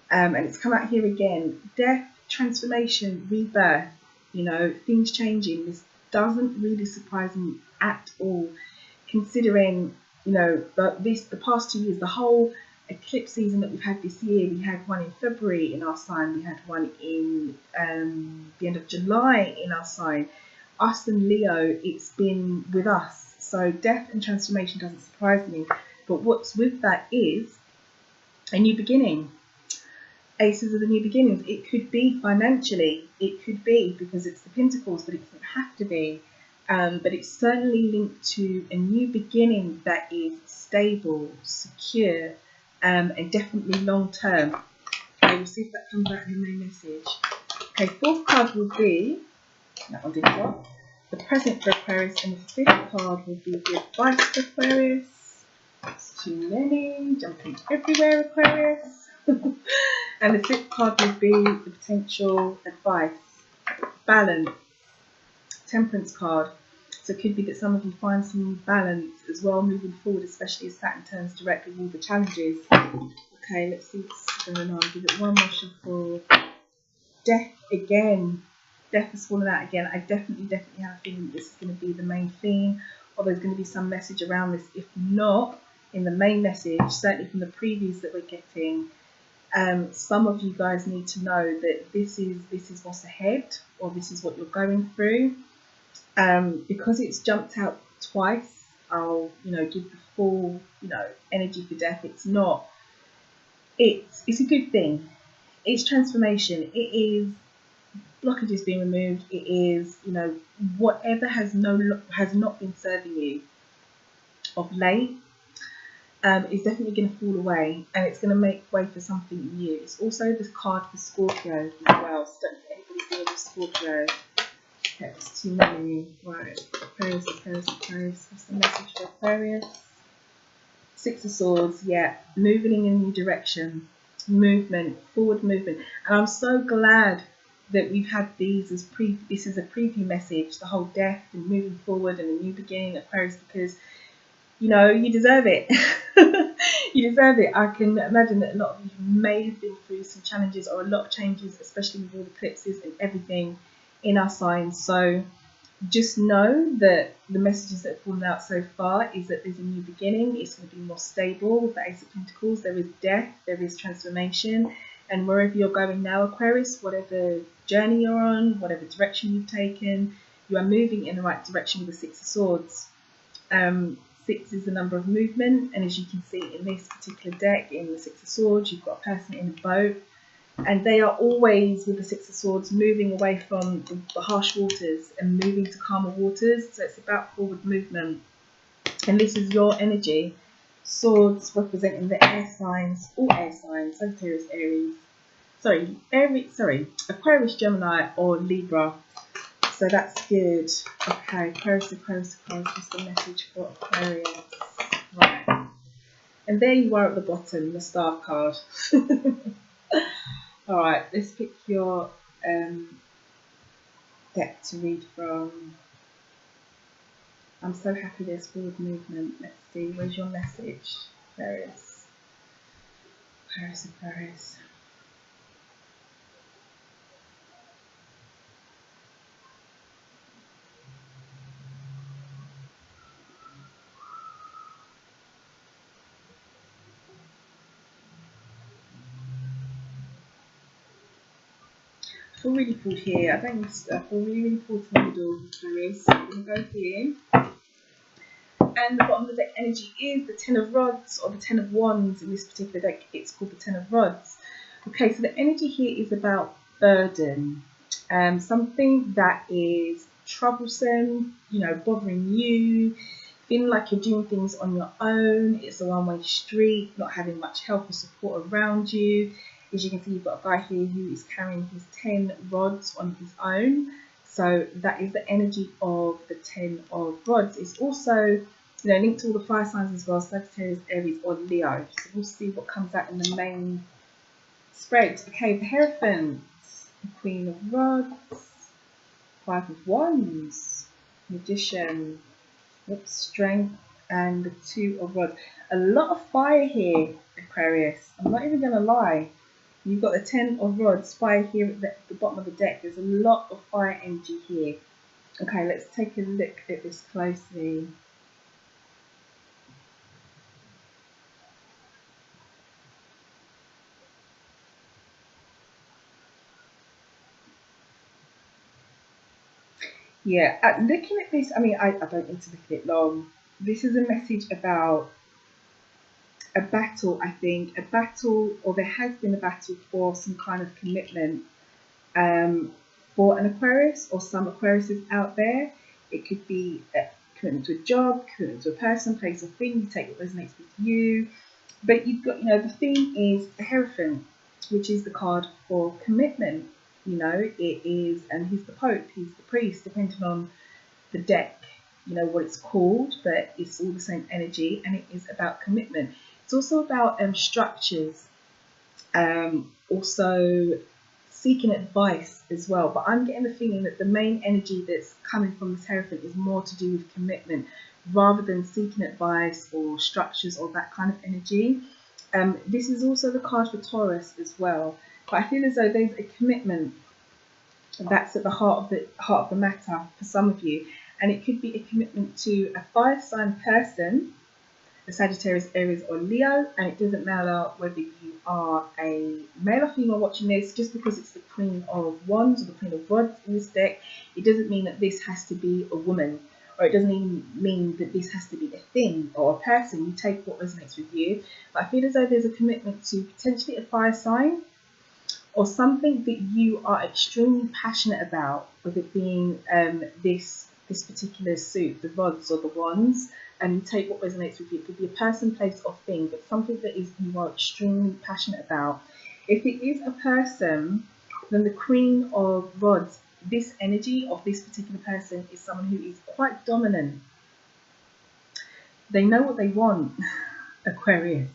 [SPEAKER 1] And it's come out here again. Death, transformation, rebirth, you know, things changing. This doesn't really surprise me at all, considering, you know, the past 2 years, the whole eclipse season that we've had this year. We had one in February in our sign, we had one in the end of July in our sign. Us and Leo, it's been with us. So death and transformation doesn't surprise me, but what's with that is a new beginning. Aces of the new beginnings. It could be financially, it could be because it's the Pentacles, but it doesn't have to be. But it's certainly linked to a new beginning that is stable, secure, and definitely long term. Okay, we'll see if that comes out in the main message. Okay, 4th card will be, that one didn't drop. the present for Aquarius, and the fifth card will be the advice for Aquarius. It's too many, jumping everywhere, Aquarius. And the sixth card will be the potential advice, balance, temperance card. So it could be that some of you find some balance as well moving forward, especially as Saturn turns direct with all the challenges. Okay, let's see what's going on. Give it one more shuffle. Death again. Death has fallen out again. I definitely have a feeling that this is going to be the main theme, or there's going to be some message around this. If not in the main message, certainly from the previews that we're getting, some of you guys need to know that this is what's ahead, or this is what you're going through. Because it's jumped out twice, I'll give the full energy for death. It's not. It's a good thing. It's transformation. It is blockages being removed. It is whatever has not been serving you of late is definitely going to fall away, and it's going to make way for something new. It's also this card for Scorpio as well. So don't forget anybody's dealing with Scorpio. It's too many. Right, Aquarius. What's the message for Aquarius? Six of Swords. Yeah, moving in a new direction, movement, forward movement. And I'm so glad that we've had these as this is a preview message, the whole death and moving forward and a new beginning, Aquarius, because you deserve it. You deserve it. I can imagine that a lot of you may have been through some challenges or a lot of changes, especially with all the eclipses and everything in our signs. So just know that the messages that have fallen out so far is that there's a new beginning. It's going to be more stable with the Ace of Pentacles. There is death, there is transformation, and wherever you're going now, Aquarius, whatever journey you're on, whatever direction you've taken, you are moving in the right direction with the Six of Swords. 6 is the number of movement, and as you can see in this particular deck, in the Six of Swords, you've got a person in a boat, and they are always, with the Six of Swords, moving away from the harsh waters and moving to calmer waters. So it's about forward movement, and this is your energy. Swords representing the air signs, all air signs, Sagittarius, Aquarius, Gemini, or Libra. So that's good. Okay, Aquarius, what's the message for Aquarius? Right. And there you are at the bottom, the Star card. Alright, let's pick your deck to read from. I'm so happy there's forward movement. Let's see, where's your message? Aquarius. I feel really pulled here. I feel really pulled to the middle, Aquarius. So I'm going to go here. And the bottom of the deck energy is the Ten of Rods, or the Ten of Wands. In this particular deck, it's called the Ten of Rods. Okay, so the energy here is about burden. Something that is troublesome, bothering you, feeling like you're doing things on your own. It's a one-way street, not having much help or support around you. As you can see, you've got a guy here who is carrying his 10 rods on his own. So that is the energy of the 10 of Rods. It's also linked to all the fire signs as well, Sagittarius, Aries, or Leo. So we'll see what comes out in the main spread. Okay, the Hierophant, the Queen of Rods, 5 of Wands, Magician, Strength, and the 2 of Rods. A lot of fire here, Aquarius. I'm not even going to lie. You've got the 10 of Rods, fire here at the bottom of the deck. There's a lot of fire energy here. Okay, let's take a look at this closely. Yeah, looking at this, I don't need to look at it long. This is a message about a battle, I think. A battle, or there has been a battle for some kind of commitment for an Aquarius or some Aquariuses out there. It could be a commitment to a job, commitment to a person, place, or thing. You take what resonates with you. But you've got, the theme is the Hierophant, which is the card for commitment. It is, and he's the Pope, he's the priest, depending on the deck, you know, what it's called, but it's all the same energy, and it is about commitment. It's also about structures, also seeking advice as well. But I'm getting the feeling that the main energy that's coming from this Hierophant is more to do with commitment rather than seeking advice or structures or that kind of energy. This is also the card for Taurus as well. But I feel as though there's a commitment that's at the heart of the matter for some of you, and it could be a commitment to a fire sign person, a Sagittarius, Aries or Leo, and it doesn't matter whether you are a male or female watching this. Just because it's the Queen of Wands or the Queen of Rods in this deck, it doesn't mean that this has to be a woman, or it doesn't even mean that this has to be a thing or a person. You take what resonates with you. But I feel as though there's a commitment to potentially a fire sign, or something that you are extremely passionate about, with it being this particular suit, the rods or the wands, and you take what resonates with you. It could be a person, place or thing, but something that is you are extremely passionate about. If it is a person, then the Queen of Rods, this energy of this particular person is someone who is quite dominant. They know what they want, Aquarius.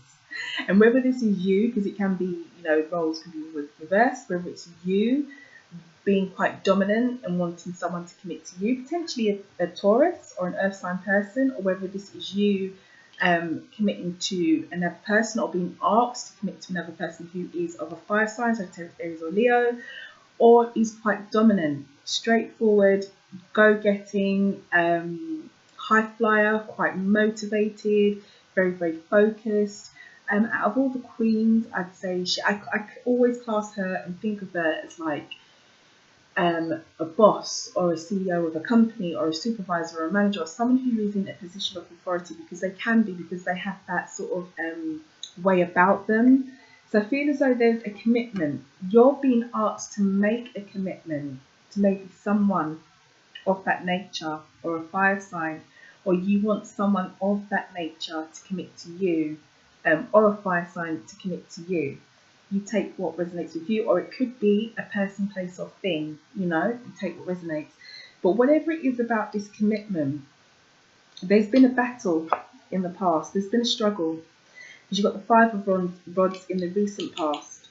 [SPEAKER 1] And whether this is you, because it can be, you know, roles can be reversed, whether it's you being quite dominant and wanting someone to commit to you, potentially a Taurus or an earth sign person, or whether this is you committing to another person, or being asked to commit to another person who is of a fire sign, so Aries or Leo, or is quite dominant, straightforward, go-getting, high flyer, quite motivated, very, very focused. Out of all the queens, I'd say I always class her and think of her as like a boss or a CEO of a company, or a supervisor or a manager, or someone who is in a position of authority, because they can be, because they have that sort of way about them. So I feel as though there's a commitment. You're being asked to make a commitment to maybe someone of that nature, or a fire sign, or you want someone of that nature to commit to you, or a fire sign to commit to you. You take what resonates with you, or it could be a person, place or thing, you know, you take what resonates. But whatever it is about this commitment, there's been a battle in the past, there's been a struggle, because you've got the Five of Rods in the recent past.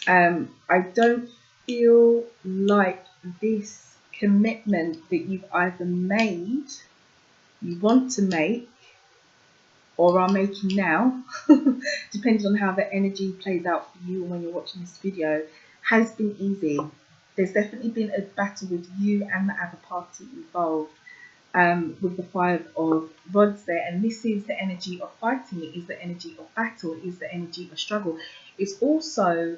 [SPEAKER 1] I don't feel like this commitment that you've either made, you want to make, or are making now, depending on how the energy plays out for you when you're watching this video, has been easy. There's definitely been a battle with you and the other party involved, with the Five of Rods there. And this is the energy of fighting. It is the energy of battle. It is the energy of struggle. It's also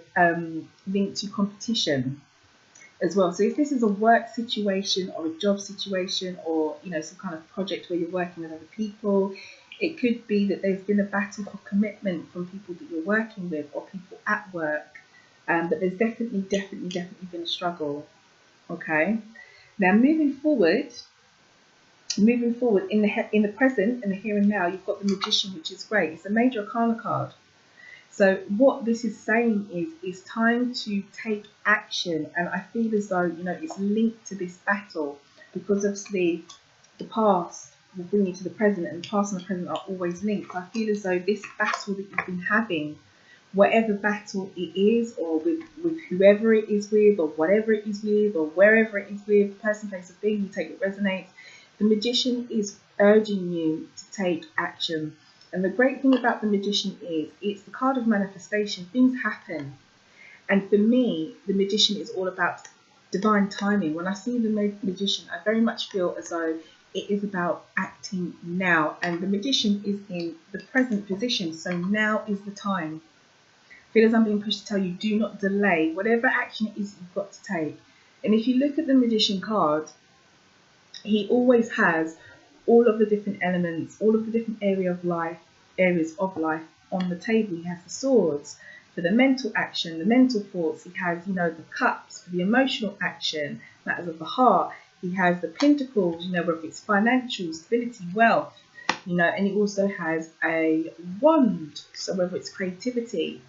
[SPEAKER 1] linked to competition as well. So if this is a work situation or a job situation, or, you know, some kind of project where you're working with other people, it could be that there's been a battle for commitment from people that you're working with, or people at work. But there's definitely been a struggle. Okay. Now moving forward in the present and the here and now, you've got the Magician, which is great. It's a major arcana card. So what this is saying is it's time to take action, and I feel as though, you know, it's linked to this battle, because obviously the past will bring you to the present, and the past and the present are always linked. So I feel as though this battle that you've been having, whatever battle it is, or with whoever it is with, or whatever it is with, or wherever it is with, person, place or thing, you take what resonates. The Magician is urging you to take action. And the great thing about the Magician is it's the card of manifestation. Things happen. And for me, the Magician is all about divine timing. When I see the Magician, I very much feel as though it is about acting now. And the Magician is in the present position. So now is the time. I feel as I'm being pushed to tell you, do not delay whatever action it is you've got to take. And if you look at the Magician card, he always has all of the different elements, all of the different areas of life on the table. He has the swords for the mental action, the mental thoughts. He has, you know, the cups for the emotional action, matters of the heart. He has the pentacles, you know, whether it's financial, stability, wealth, you know, and he also has a wand, so whether it's creativity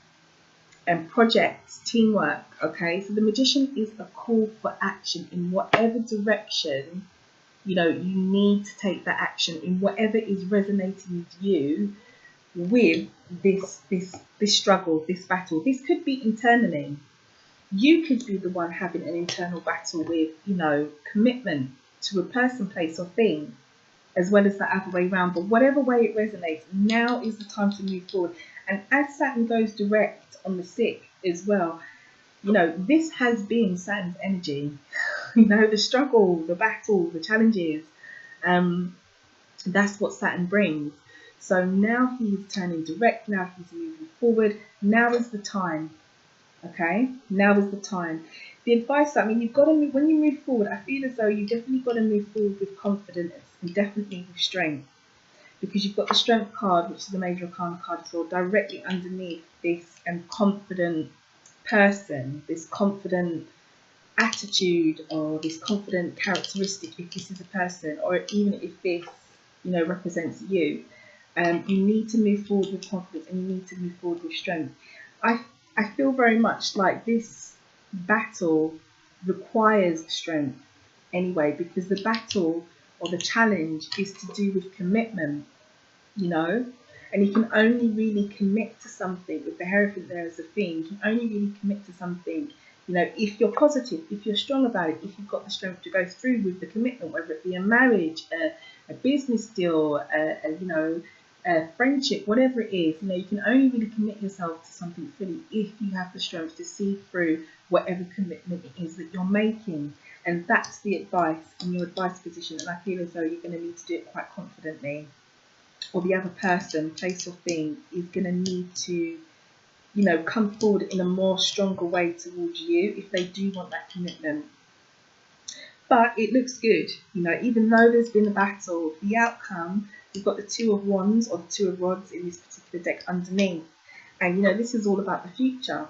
[SPEAKER 1] and projects, teamwork. Okay, so the Magician is a call for action in whatever direction You know, you need to take that action in whatever is resonating with you with this struggle, this battle. This could be internally. You could be the one having an internal battle with, you know, commitment to a person, place, or thing, as well as the other way around. But whatever way it resonates, now is the time to move forward. And as Saturn goes direct on the 6th as well, you know, this has been Saturn's energy. You know, the struggle, the battle, the challenges. That's what Saturn brings. So now he's turning direct. Now he's moving forward. Now is the time. Okay, now is the time. The advice, I mean, you've got to move, when you move forward, I feel as though you've definitely got to move forward with confidence and definitely with strength, because you've got the Strength card, which is the Major Arcana card as well, directly underneath this confident person, this confident attitude, or this confident characteristic, if this is a person, or even if this, you know, represents you. You need to move forward with confidence, and you need to move forward with strength. I feel very much like this battle requires strength anyway, because the battle or the challenge is to do with commitment, you know, and you can only really commit to something with the Hierophant there as a theme. You can only really commit to something, you know, if you're positive, if you're strong about it, if you've got the strength to go through with the commitment, whether it be a marriage, a business deal, you know, friendship, whatever it is. You know, you can only really commit yourself to something fully if you have the strength to see through whatever commitment it is that you're making. And that's the advice in your advice position. And I feel as though you're going to need to do it quite confidently, or the other person, place, or thing is going to need to, you know, come forward in a more stronger way towards you if they do want that commitment. But it looks good, you know, even though there's been a battle, the outcome, you've got the 2 of Wands or the 2 of Rods in this particular deck underneath. And, you know, this is all about the future.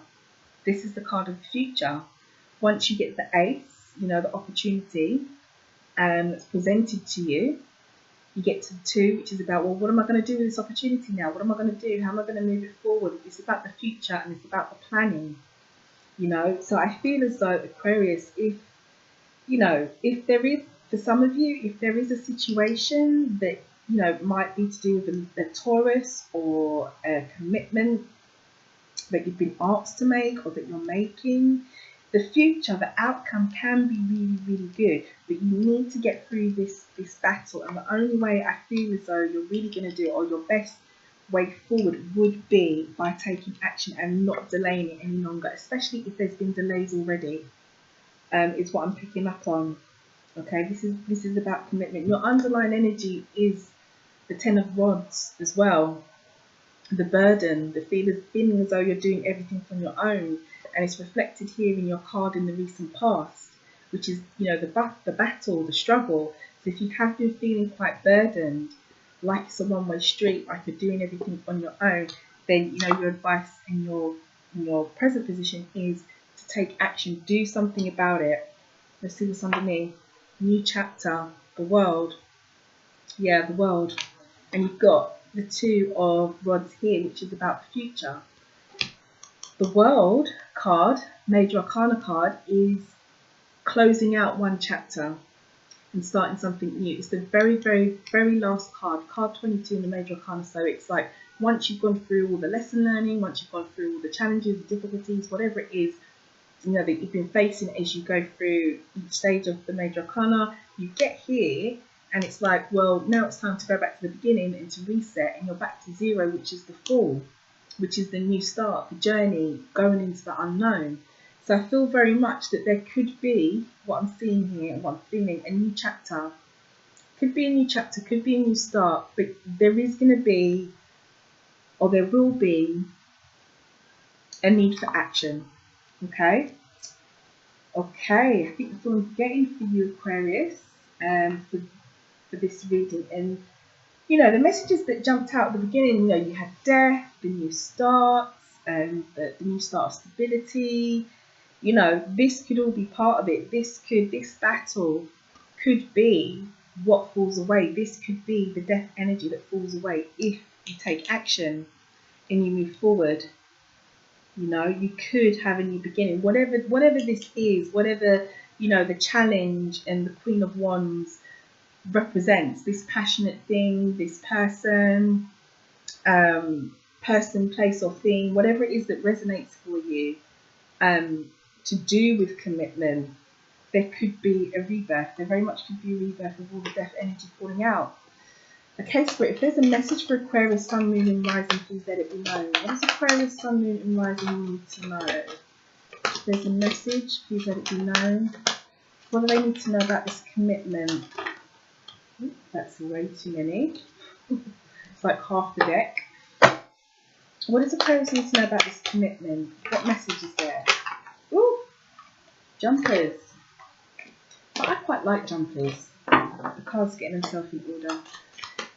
[SPEAKER 1] This is the card of the future. Once you get the Ace, you know, the opportunity that's presented to you, you get to the 2, which is about, well, what am I going to do with this opportunity now? What am I going to do? How am I going to move it forward? It's about the future, and it's about the planning, you know. So I feel as though, Aquarius, if, you know, if there is, for some of you, if there is a situation that, you know, might be to do with a Taurus or a commitment that you've been asked to make or that you're making, the future, the outcome can be really, really good. But you need to get through this battle. And the only way I feel as though you're really going to do it, or your best way forward, would be by taking action and not delaying it any longer, especially if there's been delays already, is what I'm picking up on. Okay, this is about commitment. Your underlying energy is the 10 of Rods as well. The burden, the feeling as though you're doing everything on your own, and it's reflected here in your card in the recent past, which is, you know, the battle, the struggle. So if you have been feeling quite burdened, like it's a one-way street, like you're doing everything on your own, then, you know, your advice in your present position is to take action, do something about it. Let's see what's underneath. New chapter, the World. Yeah, the World. And you've got the 2 of Rods here, which is about the future. The World card, Major Arcana card, is closing out one chapter and starting something new. It's the very, very, very last card, card 22 in the Major Arcana. So it's like, once you've gone through all the lesson learning, once you've gone through all the challenges, the difficulties, whatever it is, you know, that you've been facing as you go through each stage of the Major Arcana, you get here and it's like, well, now it's time to go back to the beginning and to reset, and you're back to 0, which is the Fall, which is the new start, the journey, going into the unknown. So I feel very much that there could be, what I'm seeing here and what I'm feeling, a new chapter. Could be a new chapter, could be a new start, but there is going to be, or there will be, a need for action. Okay? Okay, I think that's all I'm getting for you, Aquarius, for this reading. And, you know, the messages that jumped out at the beginning, you know, you had death, the new starts, and the new start of stability. You know, this could all be part of it. This battle could be what falls away. This could be the death energy that falls away if you take action and you move forward. You know, you could have a new beginning. Whatever this is, whatever, you know, the challenge and the Queen of Wands, represents, this passionate thing, this person, person, place or thing, whatever it is that resonates for you, to do with commitment. There could be a rebirth. There very much could be a rebirth of all the death energy falling out. Okay, Spirit, if there's a message for Aquarius, Sun, Moon and Rising, please let it be known. What does Aquarius, Sun, Moon and Rising need to know? If there's a message, please let it be known. What do they need to know about this commitment? Ooh, that's way too many. It's like half the deck. What does Aquarius need to know about this commitment? What message is there? Ooh, jumpers. But I quite like jumpers. The cards getting themselves in order.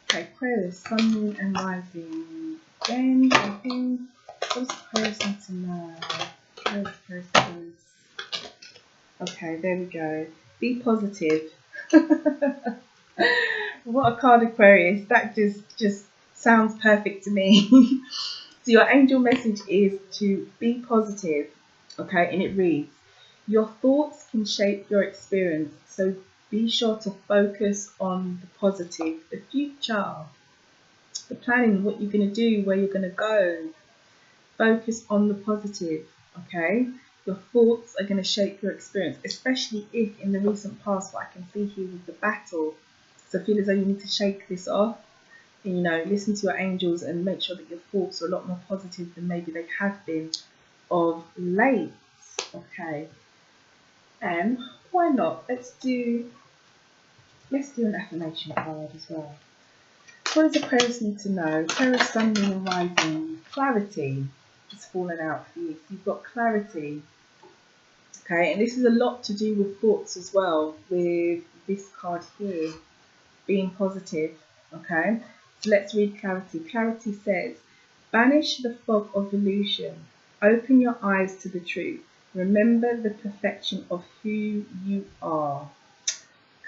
[SPEAKER 1] Okay, Aquarius, Sun, Moon and Rising. Again, I think. What does Aquarius need to know? Aquarius. Okay, there we go. Be positive. What a card, Aquarius. That just sounds perfect to me. So your angel message is to be positive. Okay, and it reads, your thoughts can shape your experience, so be sure to focus on the positive, the future, the planning, what you're going to do, where you're going to go. Focus on the positive, okay? Your thoughts are going to shape your experience, especially if in the recent past, what I can see here with the battle. So I feel as though you need to shake this off. And, you know, listen to your angels and make sure that your thoughts are a lot more positive than maybe they have been of late, okay? And why not? Let's do an affirmation card as well. What does Aquarius need to know? Aquarius, Sun, Moon and Rising. Clarity is falling out for you. So you've got clarity. Okay, and this is a lot to do with thoughts as well, with this card here, being positive. Okay, so let's read clarity. Clarity says, banish the fog of illusion. Open your eyes to the truth. Remember the perfection of who you are.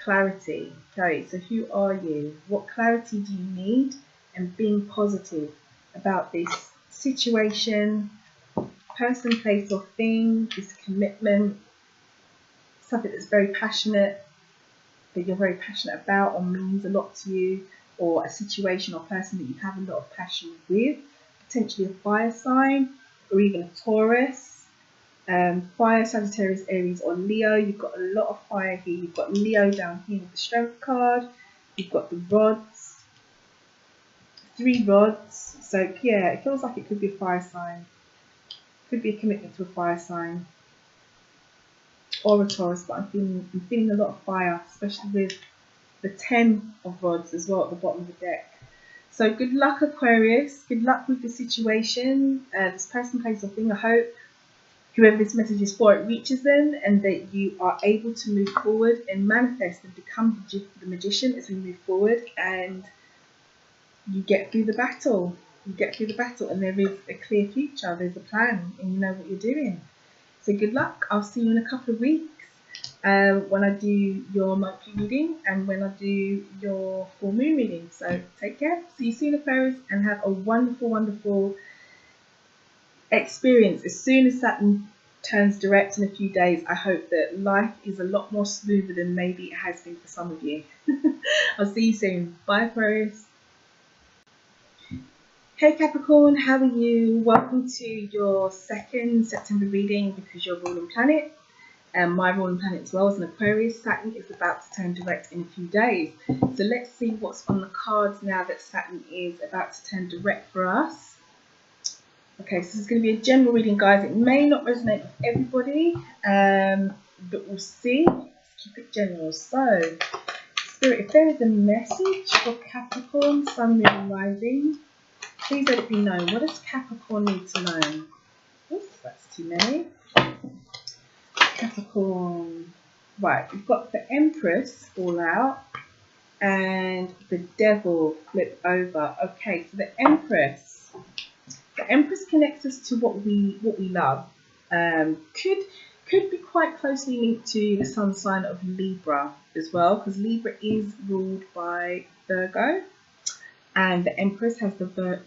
[SPEAKER 1] Clarity. Okay, so who are you? What clarity do you need? And being positive about this situation, person, place or thing, this commitment, something that's very passionate, that you're very passionate about or means a lot to you, or a situation or person that you have a lot of passion with, potentially a fire sign or even a Taurus. Fire, Sagittarius, Aries or Leo. You've got a lot of fire here. You've got Leo down here with the Strength card. You've got the rods, 3 rods. So yeah, it feels like it could be a fire sign. Could be a commitment to a fire sign or a Taurus, but I'm feeling a lot of fire, especially with the 10 of rods as well at the bottom of the deck. So good luck, Aquarius. Good luck with the situation. This person, place or thing, I hope whoever this message is for, it reaches them and that you are able to move forward and manifest and become the magician as we move forward, and you get through the battle. You get through the battle and there is a clear future. There's a plan and you know what you're doing. So good luck. I'll see you in a couple of weeks when I do your monthly reading and when I do your full moon reading. So take care. See you soon, Aquarius, and have a wonderful, wonderful experience. As soon as Saturn turns direct in a few days, I hope that life is a lot more smoother than maybe it has been for some of you. I'll see you soon. Bye, Aquarius. Hey Capricorn, how are you? Welcome to your second September reading because you're ruling planet and my ruling planet as well as an Aquarius. Saturn is about to turn direct in a few days. So let's see what's on the cards now that Saturn is about to turn direct for us. Okay, so this is going to be a general reading, guys. It may not resonate with everybody, but we'll see. Let's keep it general. So, Spirit, if there is a message for Capricorn, Sun, Moon and Rising, please let it be known. What does Capricorn need to know? Oops, that's too many. Capricorn. Right, we've got the Empress fall out and the Devil flip over. Okay, so the Empress. The Empress connects us to what we love. Could be quite closely linked to the sun sign of Libra as well, because Libra is ruled by Virgo, and the Empress has Libra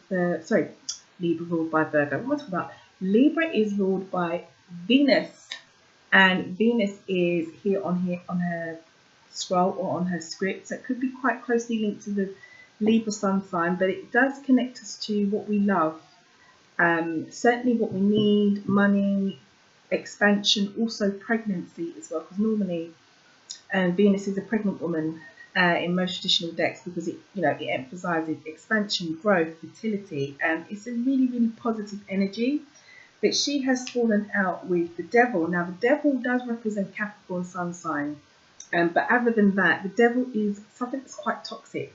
[SPEAKER 1] ruled by Virgo. What am I talking about? Libra is ruled by Venus, and Venus is here on her scroll or on her script. So it could be quite closely linked to the Libra sun sign, but it does connect us to what we love. Certainly what we need, money, expansion, also pregnancy as well, because normally Venus is a pregnant woman in most traditional decks, because it emphasizes expansion, growth, fertility. It's a really, really positive energy. But she has fallen out with the devil. Now the devil does represent Capricorn sun sign, but other than that, the devil is something that's quite toxic.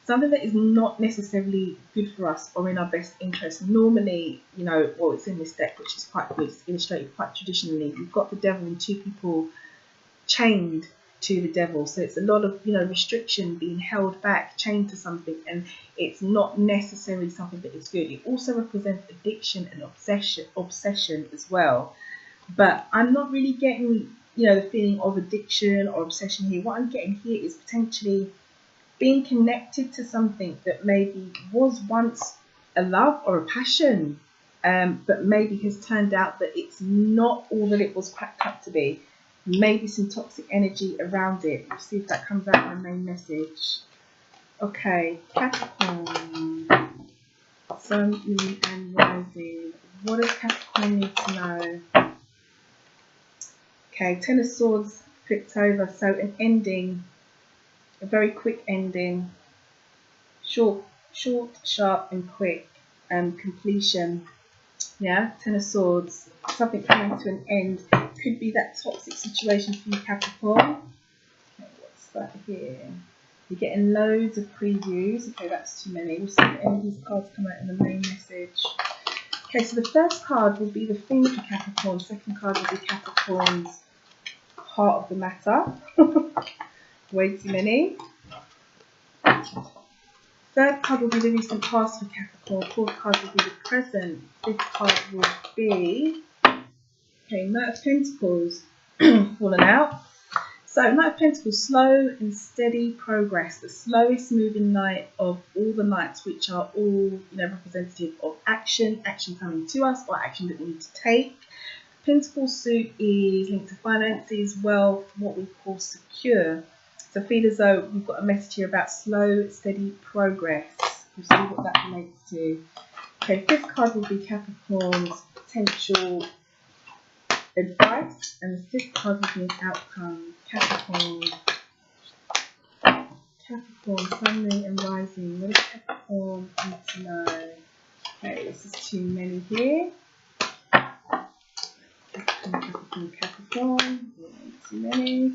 [SPEAKER 1] Something that is not necessarily good for us or in our best interest. Normally, well, it's in this deck, which is quite good. It's illustrated quite traditionally. You've got the devil and two people chained to the devil. So it's a lot of, restriction, being held back, chained to something. And it's not necessarily something that is good. It also represents addiction and obsession as well. But I'm not really getting, the feeling of addiction or obsession here. What I'm getting here is potentially being connected to something that maybe was once a love or a passion, but maybe has turned out that it's not all that it was cracked up to be. Maybe some toxic energy around it. Let's see if that comes out in my main message. Okay, Capricorn, Sun, Moon and Rising. What does Capricorn need to know? Okay, Ten of Swords flipped over, so an ending. A very quick ending, short, sharp and quick, completion. Yeah, Ten of Swords, something coming to an end. Could be that toxic situation for you, Capricorn. Okay, what's that here? You're getting loads of previews. Okay, that's too many. We'll see if any of these cards come out in the main message. Okay, so the first card will be the thing for Capricorn. Second card will be Capricorn's heart of the matter. Way too many. Third card will be the recent past for Capricorn. Fourth card will be the present. Fifth card will be, okay, Knight of Pentacles fallen out. So Knight of Pentacles, slow and steady progress. The slowest moving knight of all the knights, which are all representative of action coming to us or action that we need to take. Pentacle suit is linked to finances, wealth, what we call secure. So feel as though we've got a message here about slow, steady progress. We'll see what that relates to. Okay, fifth card will be Capricorn's potential advice, and the sixth card will be an outcome. Capricorn, Sun, Moon and Rising. What does Capricorn need to know? Okay, this is too many here. Capricorn, too many.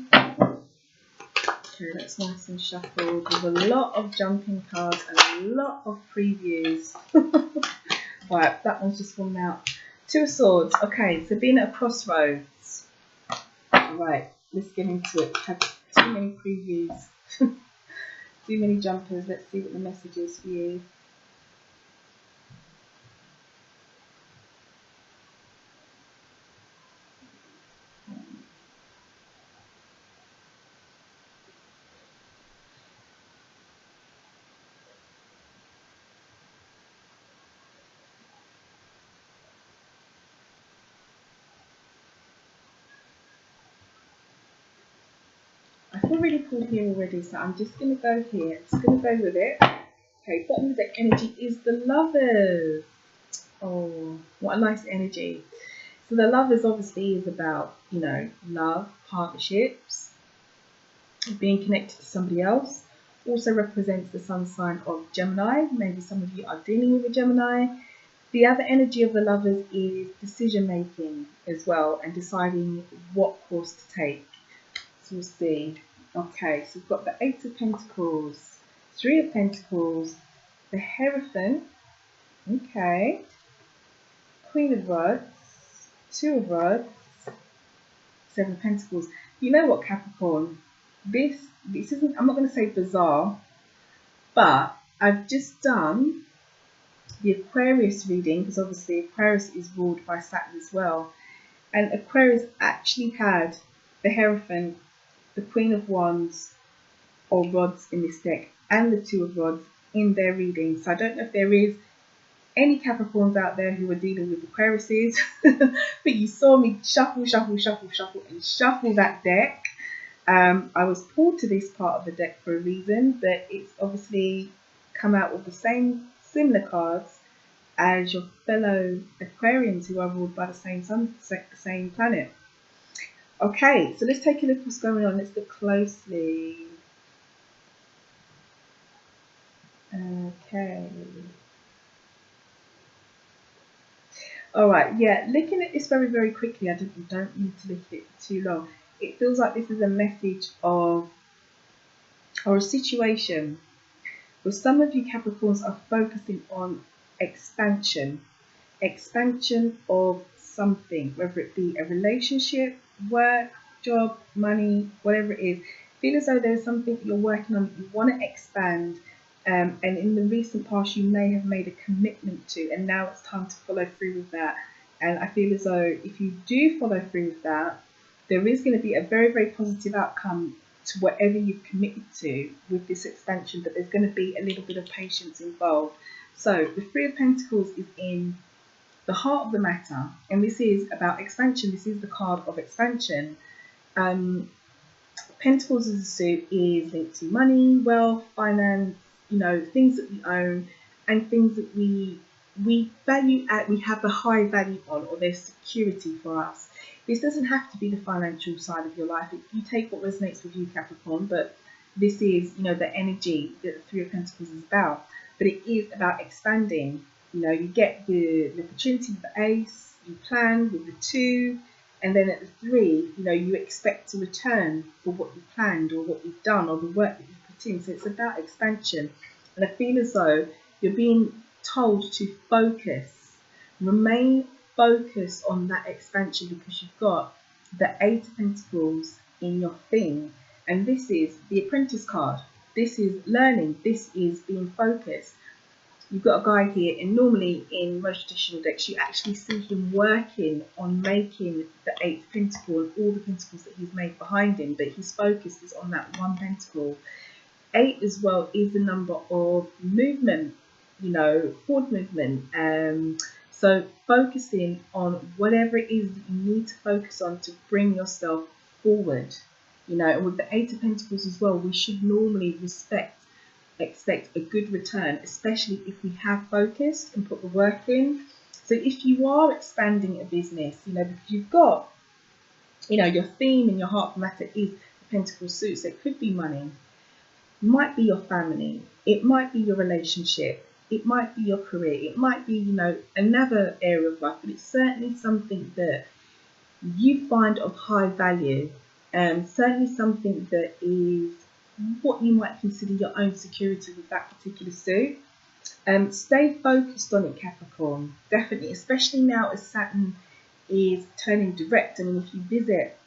[SPEAKER 1] Okay, that's nice and shuffled with a lot of jumping cards and a lot of previews. Right, that one's just fallen out. Two of Swords. Okay, so being at a crossroads. Right, let's get into it. Had too many previews. Too many jumpers. Let's see what the message is for you. I feel really pulled here already, so I'm just going to go here. I'm just going to go with it. Okay, bottom of the deck energy is the Lovers. Oh, what a nice energy. So the Lovers obviously is about, love, partnerships, being connected to somebody else. Also represents the sun sign of Gemini. Maybe some of you are dealing with a Gemini. The other energy of the Lovers is decision making as well, and deciding what course to take. So we'll see. Okay, so we've got the Eight of Pentacles, Three of Pentacles, the Hierophant, okay, Queen of Rods, Two of Rods, Seven of Pentacles. You know what, Capricorn? This isn't, I'm not going to say bizarre, but I've just done the Aquarius reading, because obviously Aquarius is ruled by Saturn as well. And Aquarius actually had the Hierophant, the Queen of Wands or Rods in this deck, and the Two of Rods in their reading. So I don't know if there is any Capricorns out there who are dealing with Aquariuses, but you saw me shuffle and shuffle that deck. I was pulled to this part of the deck for a reason, but it's obviously come out with the similar cards as your fellow Aquarians who are ruled by the same sun, same planet. Okay, so let's take a look what's going on. Let's look closely. Okay. Alright, yeah, looking at this very, very quickly, I don't need to look at it for too long. It feels like this is a message of, or a situation where some of you Capricorns are focusing on expansion of something, whether it be a relationship, work, job, money, whatever it is. Feel as though there's something that you're working on that you want to expand, and in the recent past you may have made a commitment to, and now it's time to follow through with that. And I feel as though if you do follow through with that, there is going to be a very, very positive outcome to whatever you've committed to with this expansion, but there's going to be a little bit of patience involved. So the Three of Pentacles is in the heart of the matter, and this is about expansion. This is the card of expansion. Pentacles as a suit is linked to money, wealth, finance, things that we own and things that we value at, we have a high value on, or there's security for us. This doesn't have to be the financial side of your life. You take what resonates with you, Capricorn, but this is, the energy that the Three of Pentacles is about. But it is about expanding. You get the opportunity with the Ace, you plan with the 2, and then at the 3, you expect to return for what you've planned or what you've done or the work that you've put in. So it's about expansion. And I feel as though you're being told to focus, remain focused on that expansion, because you've got the 8 of Pentacles in your thing. And this is the Apprentice card. This is learning. This is being focused. You've got a guy here, and normally in most traditional decks, you actually see him working on making the 8th pentacle and all the pentacles that he's made behind him, but his focus is on that one pentacle. 8 as well is the number of movement, forward movement. So focusing on whatever it is that you need to focus on to bring yourself forward. And with the 8 of Pentacles as well, we should normally expect a good return, especially if we have focused and put the work in. So if you are expanding a business, because you've got, your theme and your heart matter is the Pentacle suit. So it could be money, it might be your family, it might be your relationship, it might be your career, it might be, another area of life, but it's certainly something that you find of high value, certainly something that is what you might consider your own security with that particular suit. Stay focused on it, Capricorn, definitely, especially now as Saturn is turning direct. I mean, if you visit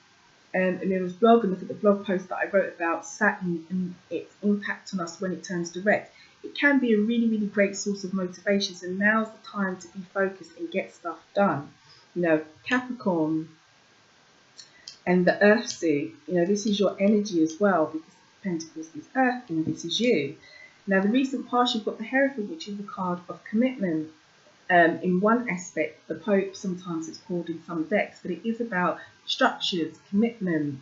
[SPEAKER 1] Amira's blog and look at the blog post that I wrote about Saturn and its impact on us when it turns direct, it can be a really, really great source of motivation. So now's the time to be focused and get stuff done. Capricorn and the Earth suit, this is your energy as well, because Pentacles is Earth and this is you. Now the recent past, you've got the Hierophant, which is the card of commitment. In one aspect, the Pope, sometimes it's called in some decks, but it is about structures, commitment.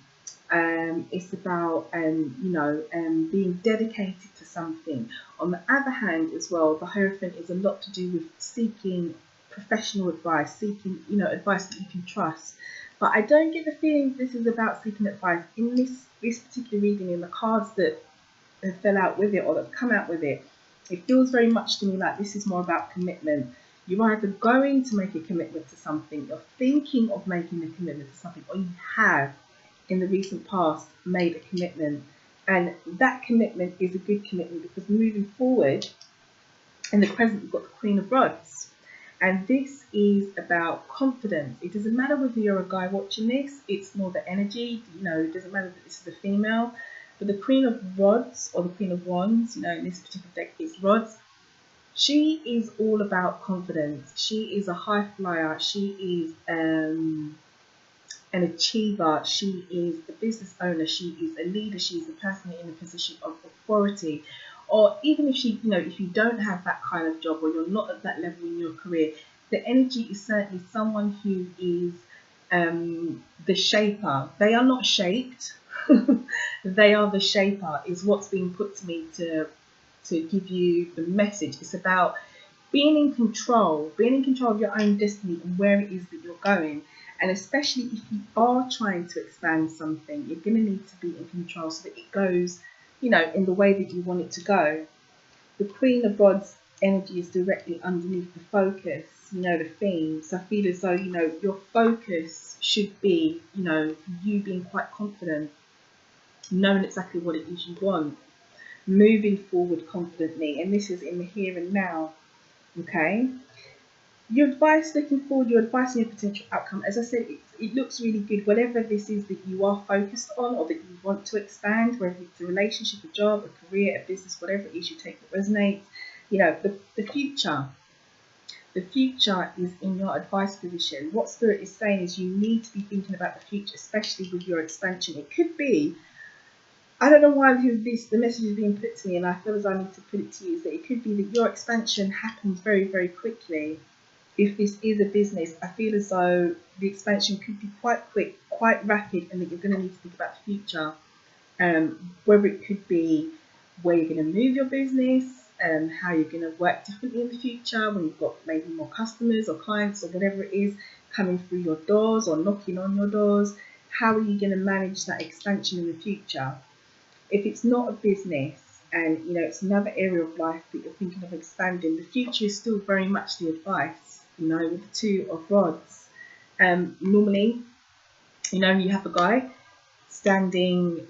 [SPEAKER 1] It's about being dedicated to something. On the other hand as well, the Hierophant is a lot to do with seeking professional advice, seeking advice that you can trust. But I don't get the feeling this is about seeking advice. In this particular reading, in the cards that fell out with it or that come out with it, it feels very much to me like this is more about commitment. You're either going to make a commitment to something, you're thinking of making a commitment to something, or you have, in the recent past, made a commitment. And that commitment is a good commitment, because moving forward, in the present, you've got the Queen of Rods. And this is about confidence. It doesn't matter whether you're a guy watching this, it's more the energy. It doesn't matter that this is a female. But the Queen of Rods, or the Queen of Wands, in this particular deck, it's Rods. She is all about confidence. She is a high flyer. She is an achiever. She is a business owner. She is a leader. She is a person in a position of authority. Or even if if you don't have that kind of job, or you're not at that level in your career, the energy is certainly someone who is the shaper. They are not shaped. They are the shaper, is what's being put to me to give you the message. It's about being in control of your own destiny and where it is that you're going. And especially if you are trying to expand something, you're going to need to be in control so that it goes, you know, in the way that you want it to go. The Queen of Rods energy is directly underneath the focus, you know, the theme. So I feel as though, you know, your focus should be, you know, you being quite confident, knowing exactly what it is you want, moving forward confidently. And this is in the here and now, okay? Your advice looking forward, your advice and your potential outcome, as I said, it looks really good. Whatever this is that you are focused on or that you want to expand, whether it's a relationship, a job, a career, a business, whatever it is you take that resonates, you know, the future is in your advice position. What Spirit is saying is you need to be thinking about the future, especially with your expansion. It could be, I don't know why the message is being put to me, and I feel as I need to put it to you, is that it could be that your expansion happens very, very quickly. If this is a business, I feel as though the expansion could be quite quick, quite rapid, and that you're going to need to think about the future. Whether it could be where you're going to move your business, how you're going to work differently in the future when you've got maybe more customers or clients or whatever it is coming through your doors or knocking on your doors. How are you going to manage that expansion in the future? If it's not a business and, you know, it's another area of life that you're thinking of expanding, the future is still very much the advice, you know, with the Two of Rods. Normally, you know, you have a guy standing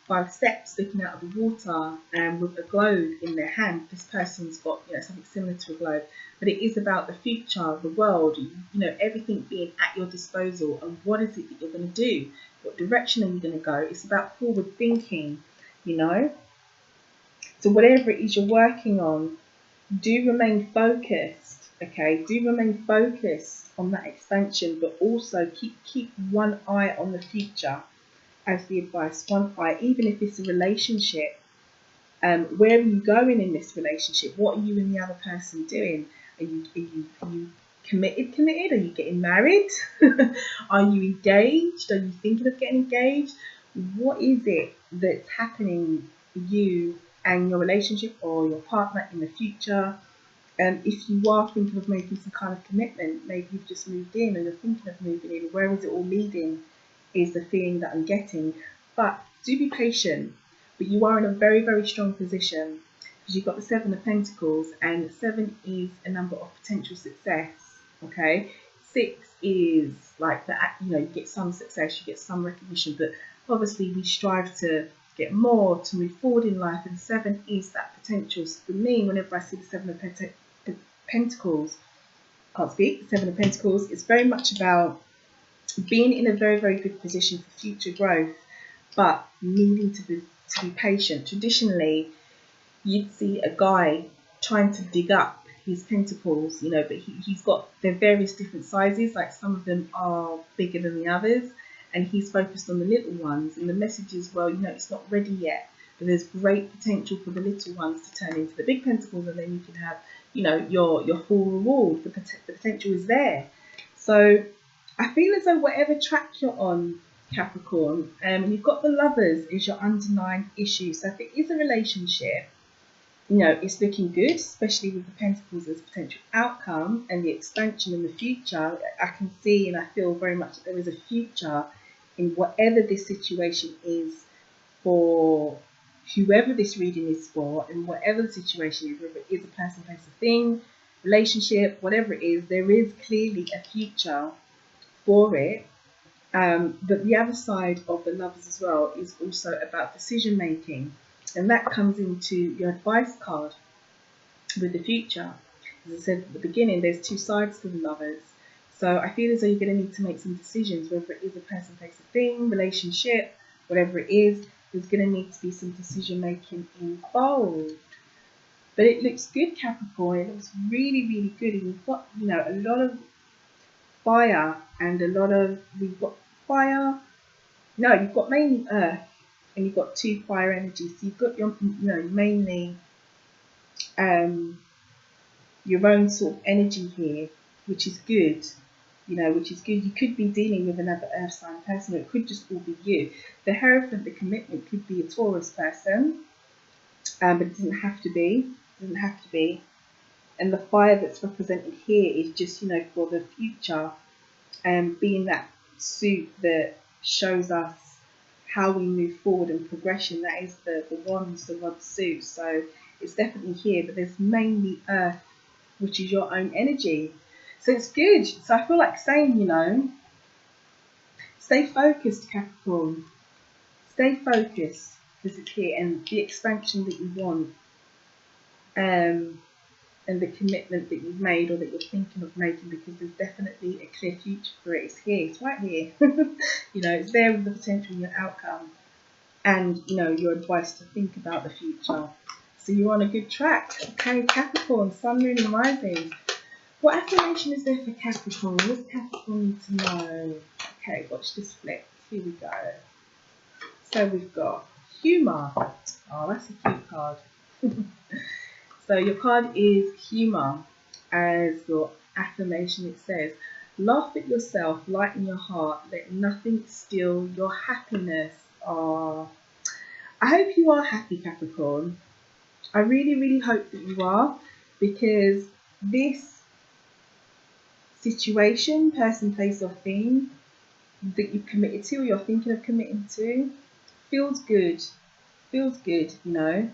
[SPEAKER 1] by the steps looking out of the water with a globe in their hand. This person's got, you know, something similar to a globe, but it is about the future, the world, you know, everything being at your disposal. And what is it that you're going to do? What direction are you going to go? It's about forward thinking, you know. So whatever it is you're working on, do remain focused, okay? Do remain focused on that expansion, but also keep one eye on the future as the advice, one eye, even if it's a relationship. Where are you going in this relationship? What are you and the other person doing? Are you committed? Are you getting married? Are you engaged? Are you thinking of getting engaged? What is it that's happening for you and your relationship or your partner in the future? If you are thinking of making some kind of commitment, maybe you've just moved in or you're thinking of moving in, where is it all leading is the feeling that I'm getting. But do be patient. But you are in a very, very strong position because you've got the Seven of Pentacles, and 7 is a number of potential success, okay? 6 is like that, you know, you get some success, you get some recognition, but obviously we strive to get more, to move forward in life, and 7 is that potential. So for me, whenever I see the Seven of Pentacles, can't speak, the 7 of Pentacles, it's very much about being in a very, very good position for future growth, but needing to be patient. Traditionally, you'd see a guy trying to dig up his pentacles, you know, but he's got, they're various different sizes, like some of them are bigger than the others, and he's focused on the little ones. And the message is, well, you know, it's not ready yet, but there's great potential for the little ones to turn into the big pentacles, and then you can have, you know, your full reward. The potential is there. So I feel as though whatever track you're on, Capricorn, you've got the Lovers is your underlying issue. So if it is a relationship, you know, it's looking good, especially with the Pentacles as potential outcome and the expansion in the future. I can see and I feel very much that there is a future in whatever this situation is for whoever this reading is for, and whatever the situation is, whether it is a person, place, a thing, relationship, whatever it is, there is clearly a future for it. But the other side of the Lovers as well is also about decision making, and that comes into your advice card with the future. As I said at the beginning, there's two sides to the Lovers. So I feel as though you're going to need to make some decisions, whether it is a person, place, a thing, relationship, whatever it is. There's going to need to be some decision making involved. But it looks good, Capricorn. It looks really, really good. And you've got, you know, a lot of fire and a lot of, we've got fire. No, you've got mainly earth, and you've got 2 fire energies. So you've got your, you know, mainly your own sort of energy here, which is good. you know, which is good. You could be dealing with another earth sign person, or it could just all be you. The Hierophant, the commitment, could be a Taurus person, but it doesn't have to be. It doesn't have to be. And the fire that's represented here is just, you know, for the future, being that suit that shows us how we move forward and progression. That is the wands, the rod suit. So it's definitely here, but there's mainly earth, which is your own energy. So it's good. So I feel like saying, you know, stay focused, Capricorn. Stay focused, because it's here, and the expansion that you want, and the commitment that you've made or that you're thinking of making, because there's definitely a clear future for it. It's here. It's right here. You know, it's there with the potential and your outcome, and, you know, your advice to think about the future. So you're on a good track. Okay, Capricorn, Sun, Moon and Rising. What affirmation is there for Capricorn? What does Capricorn need to know? Okay, watch this flip. Here we go. So we've got humour. Oh, that's a cute card. So your card is humour. As your affirmation, it says, laugh at yourself, lighten your heart, let nothing steal your happiness. Oh, I hope you are happy, Capricorn. I really, really hope that you are, because this situation, person, place or thing that you've committed to, or you're thinking of committing to, feels good, you know.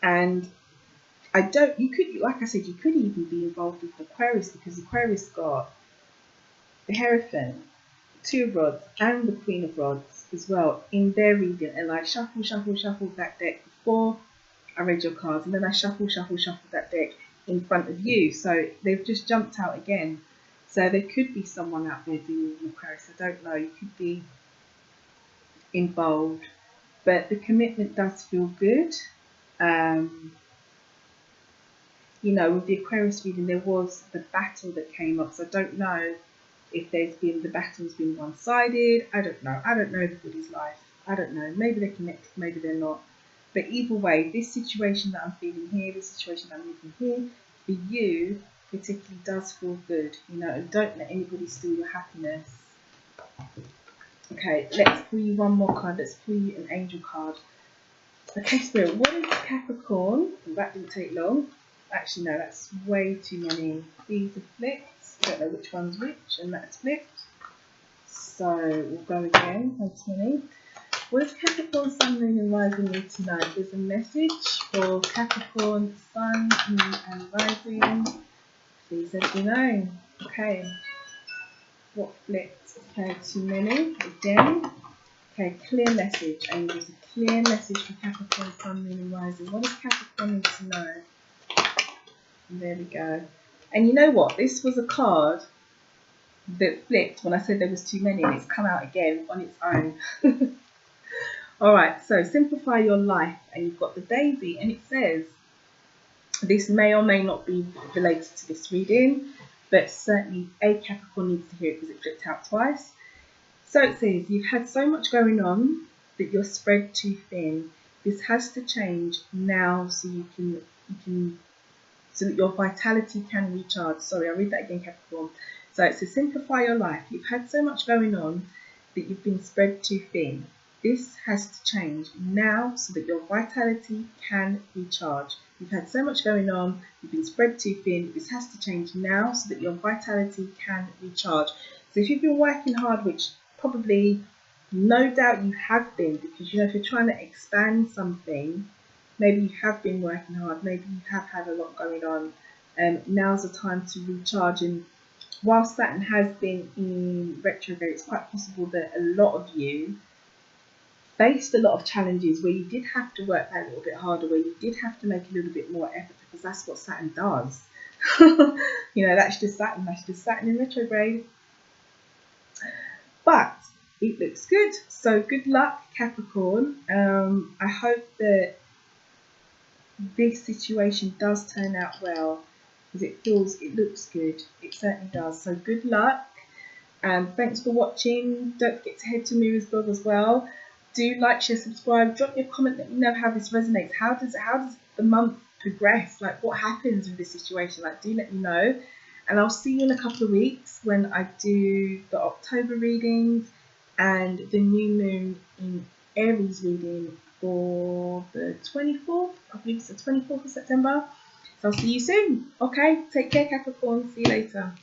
[SPEAKER 1] And you could, like I said, you could even be involved with Aquarius, because Aquarius got the Hierophant, Two of Rods and the Queen of Rods as well in their reading. And I shuffled that deck before I read your cards, and then I shuffled that deck in front of you. So they've just jumped out again. So there could be someone out there dealing with Aquarius. I don't know. You could be involved, but the commitment does feel good. You know, with the Aquarius reading, there was the battle that came up. So I don't know if the battle's been one-sided. I don't know everybody's life. I don't know. Maybe they're connected, maybe they're not. But either way, this situation that I'm feeling here, this situation that I'm living here, for you particularly does feel good. You know, and don't let anybody steal your happiness. Okay, let's pull you one more card. Let's pull you an angel card. Okay, Spirit, what is Capricorn? That didn't take long. Actually, no, that's way too many. These are flipped. I don't know which one's which, and that's flipped. So we'll go again. That's many. What does Capricorn, Sun, Moon and Rising need to know? There's a message for Capricorn, Sun, Moon and Rising. Please let me know. Okay. What flipped? Okay, too many. Again. Okay, clear message. Angels, a clear message for Capricorn, Sun, Moon and Rising. What does Capricorn need to know? And there we go. And you know what? This was a card that flipped when I said there was too many, and it's come out again on its own. Alright, so simplify your life, and you've got the daisy, and it says, this may or may not be related to this reading, but certainly a Capricorn needs to hear it because it flipped out twice. So it says, you've had so much going on that you're spread too thin. This has to change now so so that your vitality can recharge. Sorry, I'll read that again, Capricorn. So it says, simplify your life. You've had so much going on that you've been spread too thin. This has to change now so that your vitality can recharge. You've had so much going on, you've been spread too thin. This has to change now so that your vitality can recharge. So if you've been working hard, which probably no doubt you have been, because, you know, if you're trying to expand something, maybe you have been working hard, maybe you have had a lot going on, now's the time to recharge. And while Saturn has been in retrograde, it's quite possible that a lot of you faced a lot of challenges where you did have to work that little bit harder, where you did have to make a little bit more effort, because that's what Saturn does. You know, that's just Saturn in retrograde. But it looks good. So good luck, Capricorn. I hope that this situation does turn out well, because it looks good. It certainly does. So good luck. And thanks for watching. Don't forget to head to Mira's blog as well. Do like, share, subscribe. Drop me a comment. Let me know how this resonates. How does the month progress? Like, what happens with this situation? Like, do let me know. And I'll see you in a couple of weeks when I do the October readings and the new moon in Aries reading for the 24th. I believe it's the 24th of September. So I'll see you soon. Okay, take care, Capricorn. See you later.